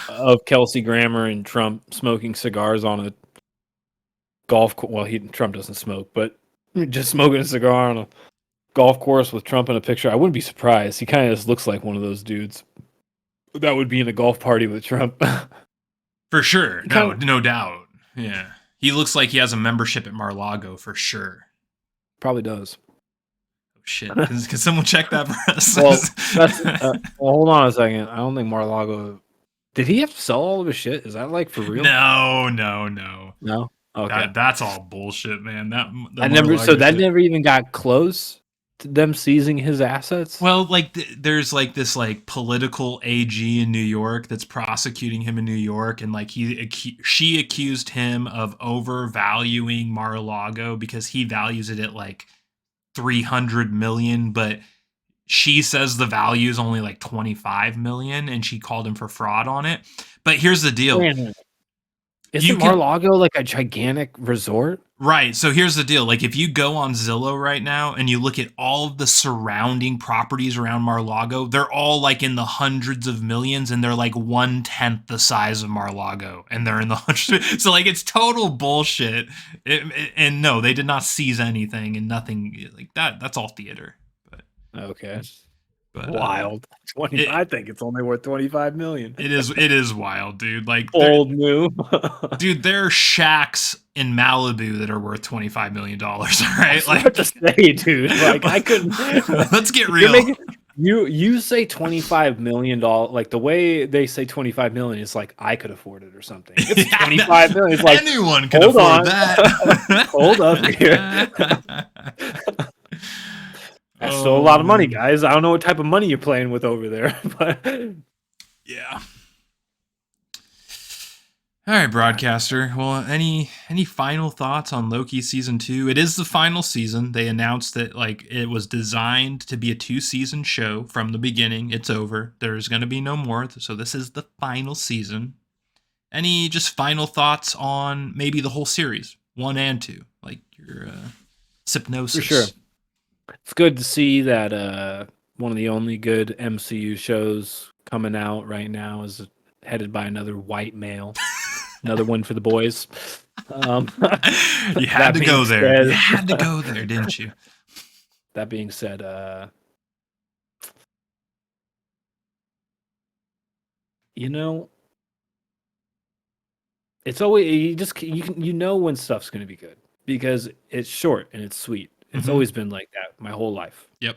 of Kelsey Grammer and Trump smoking cigars on a golf course, well, Trump doesn't smoke, but just smoking a cigar on a golf course with Trump in a picture, I wouldn't be surprised. He kind of just looks like one of those dudes that would be in a golf party with Trump. For sure. He No, kind of no doubt. Yeah. He looks like he has a membership at Mar-Lago for sure. probably does. Oh, shit. Can someone check that for us? Well, that's well. Hold on a second. I don't think Mar-a-Lago. Did he have to sell all of his shit? Is that like for real? No. No. Okay. That's all bullshit, man. That I never. So Mar-a-Lago that shit. never even got close to them seizing his assets. Well, there's this political AG in New York that's prosecuting him in New York, and she accused him of overvaluing Mar-a-Lago because he values it at 300 million, but she says the value is only 25 million, and she called him for fraud on it. But here's the deal. Man, You isn't can Mar-a-Lago like a gigantic resort? Right. So here's the deal. If you go on Zillow right now and you look at all of the surrounding properties around Mar-a-Lago, they're all in the hundreds of millions, and they're 1/10 the size of Mar-a-Lago, and they're in the hundreds. So it's total bullshit. And no, they did not seize anything, and nothing like that. That's all theater. Okay. But Wild. 20. I think it's only worth 25 million. it is wild, dude. Old move. Dude, there are shacks in Malibu that are worth $25 million. All right, Hard to say, dude. I couldn't. Let's get real. You say $25 million. The way they say 25 million is I could afford it or something. It's 25 million. It's anyone can afford that. Hold up here. That's still a lot of money, guys. I don't know what type of money you're playing with over there, but yeah. All right, broadcaster. Well, any final thoughts on Loki season 2? It is the final season. They announced that it was designed to be a 2-season show from the beginning. It's over. There's going to be no more. So this is the final season. Any just final thoughts on maybe the whole series, 1 and 2, your Hypnosis? for sure. It's good to see that one of the only good MCU shows coming out right now is headed by another white male. Another one for the boys. You had to go there. You had to go there, didn't you? That being said, it's always you know when stuff's going to be good because it's short and it's sweet. It's always been like that my whole life. Yep.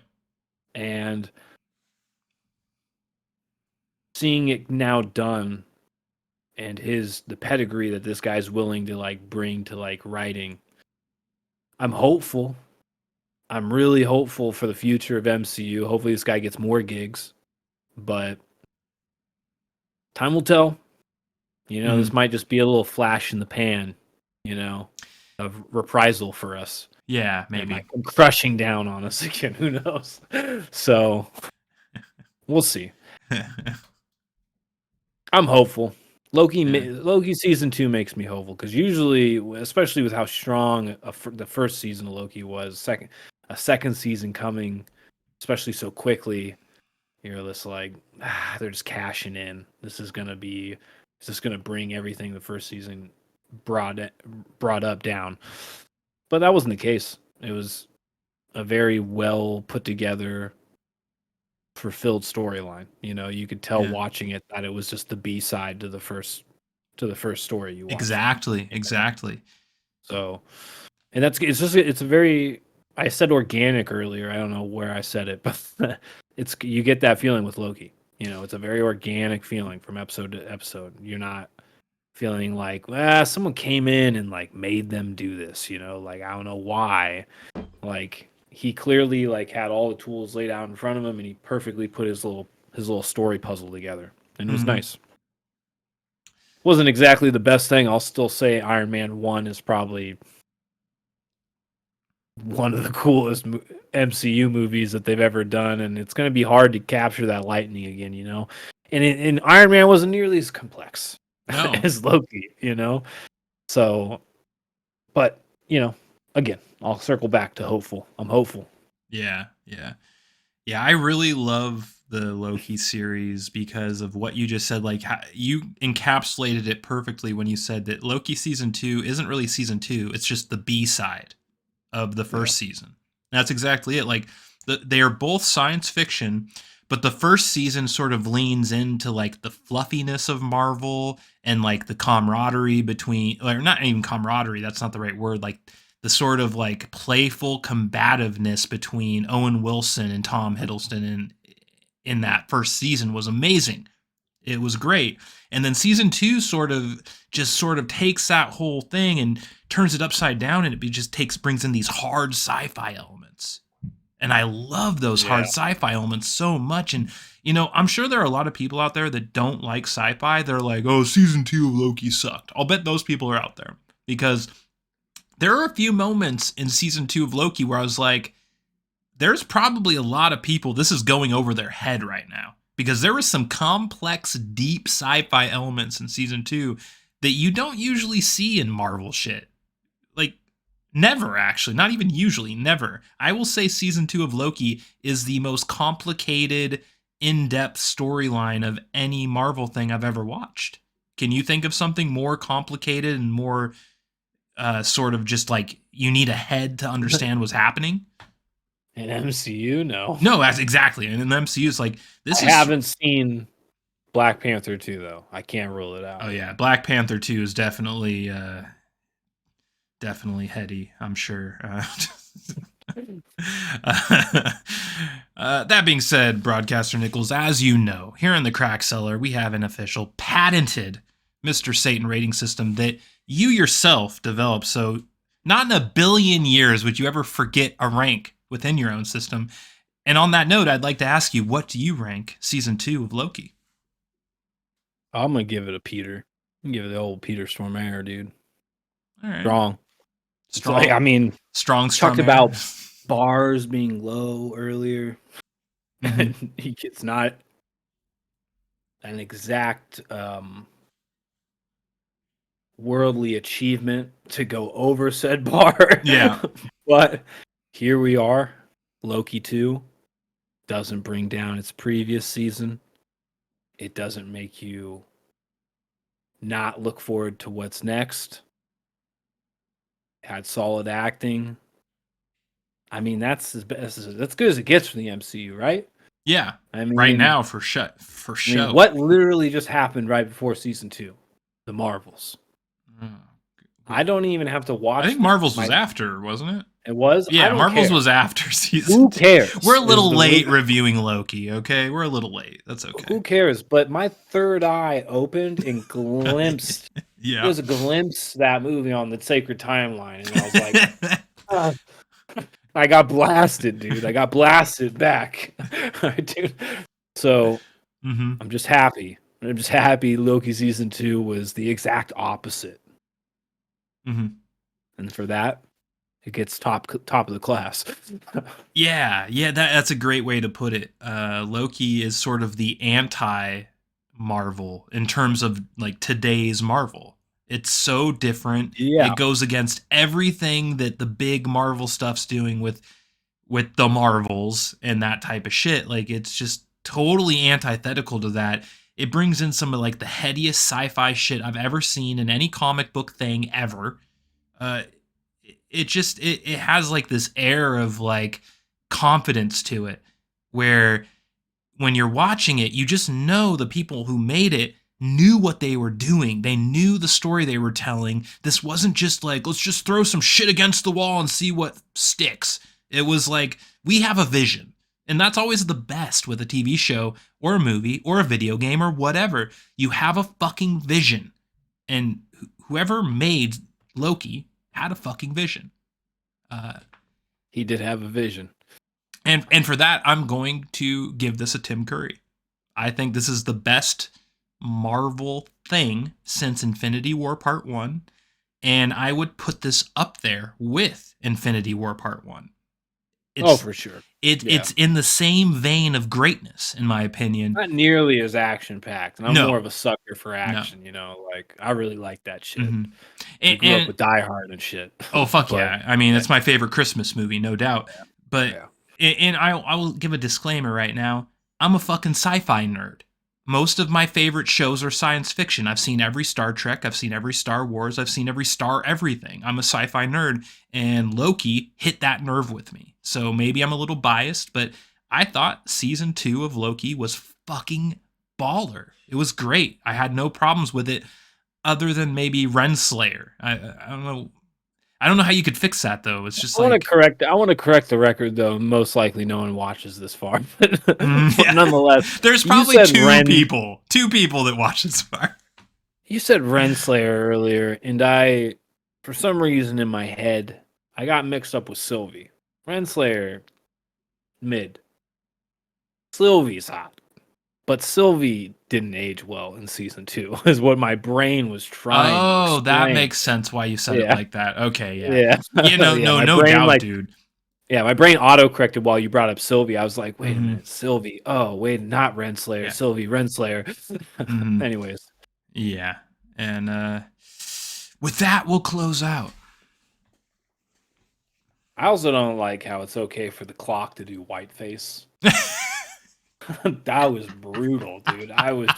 And seeing it now done and the pedigree that this guy's willing to bring to writing, I'm hopeful. I'm really hopeful for the future of MCU. Hopefully this guy gets more gigs, but time will tell. This might just be a little flash in the pan, of reprisal for us. Yeah, maybe. I'm crushing down on us again. Who knows? So we'll see. I'm hopeful. Loki season 2 makes me hopeful because usually, especially with how strong the first season of Loki was, a second season coming, especially so quickly, you're just they're just cashing in. This is gonna bring everything the first season brought up down. But that wasn't the case. It was a very well put together, fulfilled storyline. You know, you could tell watching it that it was just the B side to the first story you watched. Exactly. So, and it's a very, I said organic earlier. I don't know where I said it, but you get that feeling with Loki. You know, it's a very organic feeling from episode to episode. You're not feeling like, someone came in and like made them do this, you know, like I don't know why. Like he clearly like had all the tools laid out in front of him and he perfectly put his little story puzzle together. And it was nice. Wasn't exactly the best thing. I'll still say Iron Man 1 is probably one of the coolest MCU movies that they've ever done, and it's going to be hard to capture that lightning again, you know. And Iron Man wasn't nearly as complex as Loki, you know. So, but you know, again, I'll circle back to hopeful. I'm hopeful. Yeah. I really love the Loki series because of what you just said. Like you encapsulated it perfectly when you said that Loki season 2 isn't really season 2; it's just the B side of the first season. That's exactly it. Like they are both science fiction, but the first season sort of leans into like the fluffiness of Marvel and like the camaraderie between, or not even camaraderie, that's not the right word, like the sort of like playful combativeness between Owen Wilson and Tom Hiddleston in that first season was amazing. It was great. And then season 2 sort of takes that whole thing and turns it upside down, and it brings in these hard sci-fi elements. And I love those hard sci-fi elements so much. And, you know, I'm sure there are a lot of people out there that don't like sci-fi. They're like, oh, season 2 of Loki sucked. I'll bet those people are out there because there are a few moments in season 2 of Loki where I was like, there's probably a lot of people this is going over their head right now, because there was some complex, deep sci-fi elements in season 2 that you don't usually see in Marvel shit. Like, never, actually. Not even usually, never. I will say season 2 of Loki is the most complicated, in-depth storyline of any Marvel thing I've ever watched. Can you think of something more complicated and more sort of just like you need a head to understand what's happening? In MCU, no. No, that's exactly. And in the MCU, it's like I haven't seen Black Panther 2 though. I can't rule it out. Oh yeah, Black Panther 2 is definitely heady, I'm sure. That being said, Broadcaster Nickels, as you know, here in the Crack Cellar, we have an official patented Mr. Satan rating system that you yourself developed. So not in a billion years would you ever forget a rank within your own system. And on that note, I'd like to ask you, what do you rank season 2 of Loki? I'm going to give it a Peter. I'm give it the old Peter Stormare, dude. All right. Strong. Like, I mean, strong. Talked about bars being low earlier. Mm-hmm. It's not an exact worldly achievement to go over said bar. Yeah. But here we are. Loki 2 doesn't bring down its previous season. It doesn't make you not look forward to what's next. Had solid acting. I mean, that's as good as it gets for the MCU, right? Yeah. I mean, right now, for sure. I mean, what literally just happened right before season 2? The Marvels. I don't even have to watch. I think Marvels was after, wasn't it? It was? Yeah, Marvels was after season. Who cares? We're a little late reviewing Loki, okay? We're a little late. That's okay. Who cares? But my third eye opened and glimpsed. Yeah. It was a glimpse that movie on the sacred timeline. And I was like, I got blasted, dude. I got blasted back. Dude. So I'm just happy. I'm just happy Loki season 2 was the exact opposite. And for that, it gets top of the class. Yeah, that's a great way to put it. Loki is sort of the anti-Marvel in terms of like today's Marvel. It's so different. Yeah. It goes against everything that the big Marvel stuff's doing with the Marvels and that type of shit. Like, it's just totally antithetical to that. It brings in some of like the headiest sci-fi shit I've ever seen in any comic book thing ever. it has like this air of like confidence to it, where when you're watching it, you just know the people who made it knew what they were doing. They knew the story they were telling. This wasn't just like, let's just throw some shit against the wall and see what sticks. It was like, we have a vision. And that's always the best with a TV show or a movie or a video game or whatever. You have a fucking vision. And whoever made Loki had a fucking vision. He did have a vision. And for that, I'm going to give this a Tim Curry. I think this is the best Marvel thing since Infinity War Part 1. And I would put this up there with Infinity War Part 1. For sure. It's in the same vein of greatness, in my opinion. Not nearly as action-packed. And I'm more of a sucker for action, you know? Like, I really like that shit. Mm-hmm. I grew up with Die Hard and shit. Oh, fuck yeah. I mean, it's my favorite Christmas movie, no doubt. Yeah. But, and I will give a disclaimer right now. I'm a fucking sci-fi nerd. Most of my favorite shows are science fiction. I've seen every Star Trek. I've seen every Star Wars. I've seen every Star everything. I'm a sci-fi nerd, and Loki hit that nerve with me. So maybe I'm a little biased, but I thought season 2 of Loki was fucking baller. It was great. I had no problems with it other than maybe Renslayer. I don't know. I don't know how you could fix that though. It's just I want to correct the record though. Most likely no one watches this far, but nonetheless, there's probably two people that watch this far. You said Renslayer earlier, and I, for some reason in my head, I got mixed up with Sylvie. Renslayer, mid. Sylvie's hot. But Sylvie didn't age well in season 2, is what my brain was trying to explain. That makes sense why you said it like that. Okay, yeah. You know, no doubt, dude. Yeah, my brain auto-corrected while you brought up Sylvie. I was like, wait a minute, Sylvie. Oh, wait, not Renslayer. Yeah. Sylvie, Renslayer. Anyways. Yeah. And with that, we'll close out. I also don't like how it's okay for the clock to do whiteface. That was brutal, dude. I was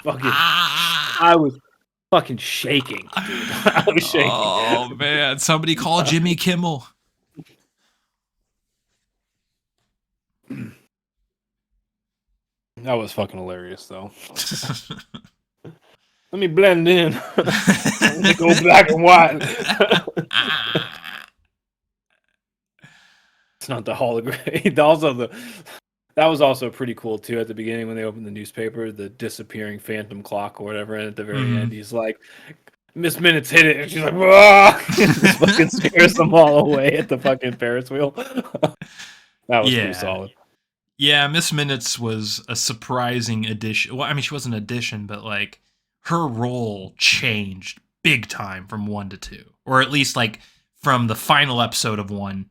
fucking shaking, dude. I was shaking. Oh man, somebody call Jimmy Kimmel. That was fucking hilarious, though. Let me blend in. Let me go black and white. It's not the hologram. That was also pretty cool too. At the beginning, when they opened the newspaper, the disappearing phantom clock or whatever, and at the very end, he's like, "Miss Minutes hit it," and she's like, "Whoa!" Just fucking scares them all away at the fucking Ferris wheel. That was pretty solid. Yeah, Miss Minutes was a surprising addition. Well, I mean, she was an addition, but like her role changed big time from 1 to 2, or at least like from the final episode of 1.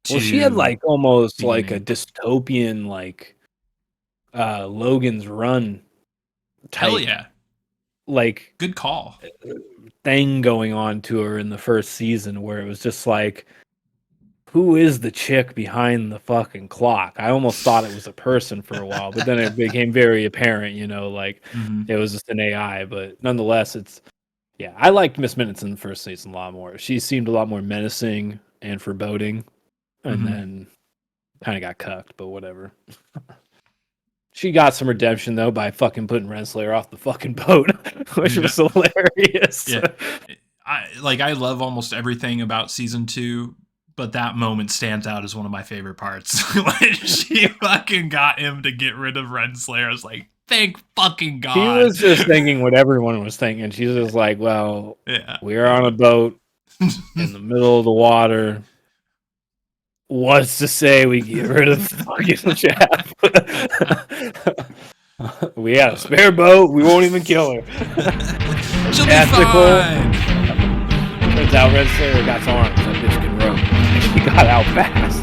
Well, she had like almost like a dystopian like Logan's Run type, hell yeah, like good call thing going on to her in the first season, where it was just like, who is the chick behind the fucking clock? I almost thought it was a person for a while, but then it became very apparent, you know, like it was just an AI. But nonetheless, I liked Miss Minutes in the first season a lot more. She seemed a lot more menacing and foreboding. And then kind of got cucked, but whatever. She got some redemption, though, by fucking putting Renslayer off the fucking boat, which was hilarious. Yeah. I love almost everything about season 2, but that moment stands out as one of my favorite parts. When she fucking got him to get rid of Renslayer, I was like, thank fucking God. She was just thinking what everyone was thinking. She's just like, well, we're on a boat in the middle of the water. What's to say we get rid of the fucking chap? We got a spare boat. We won't even kill her. She'll be fine. Turns out Renslayer got arms. That bitch can rope. She got out fast.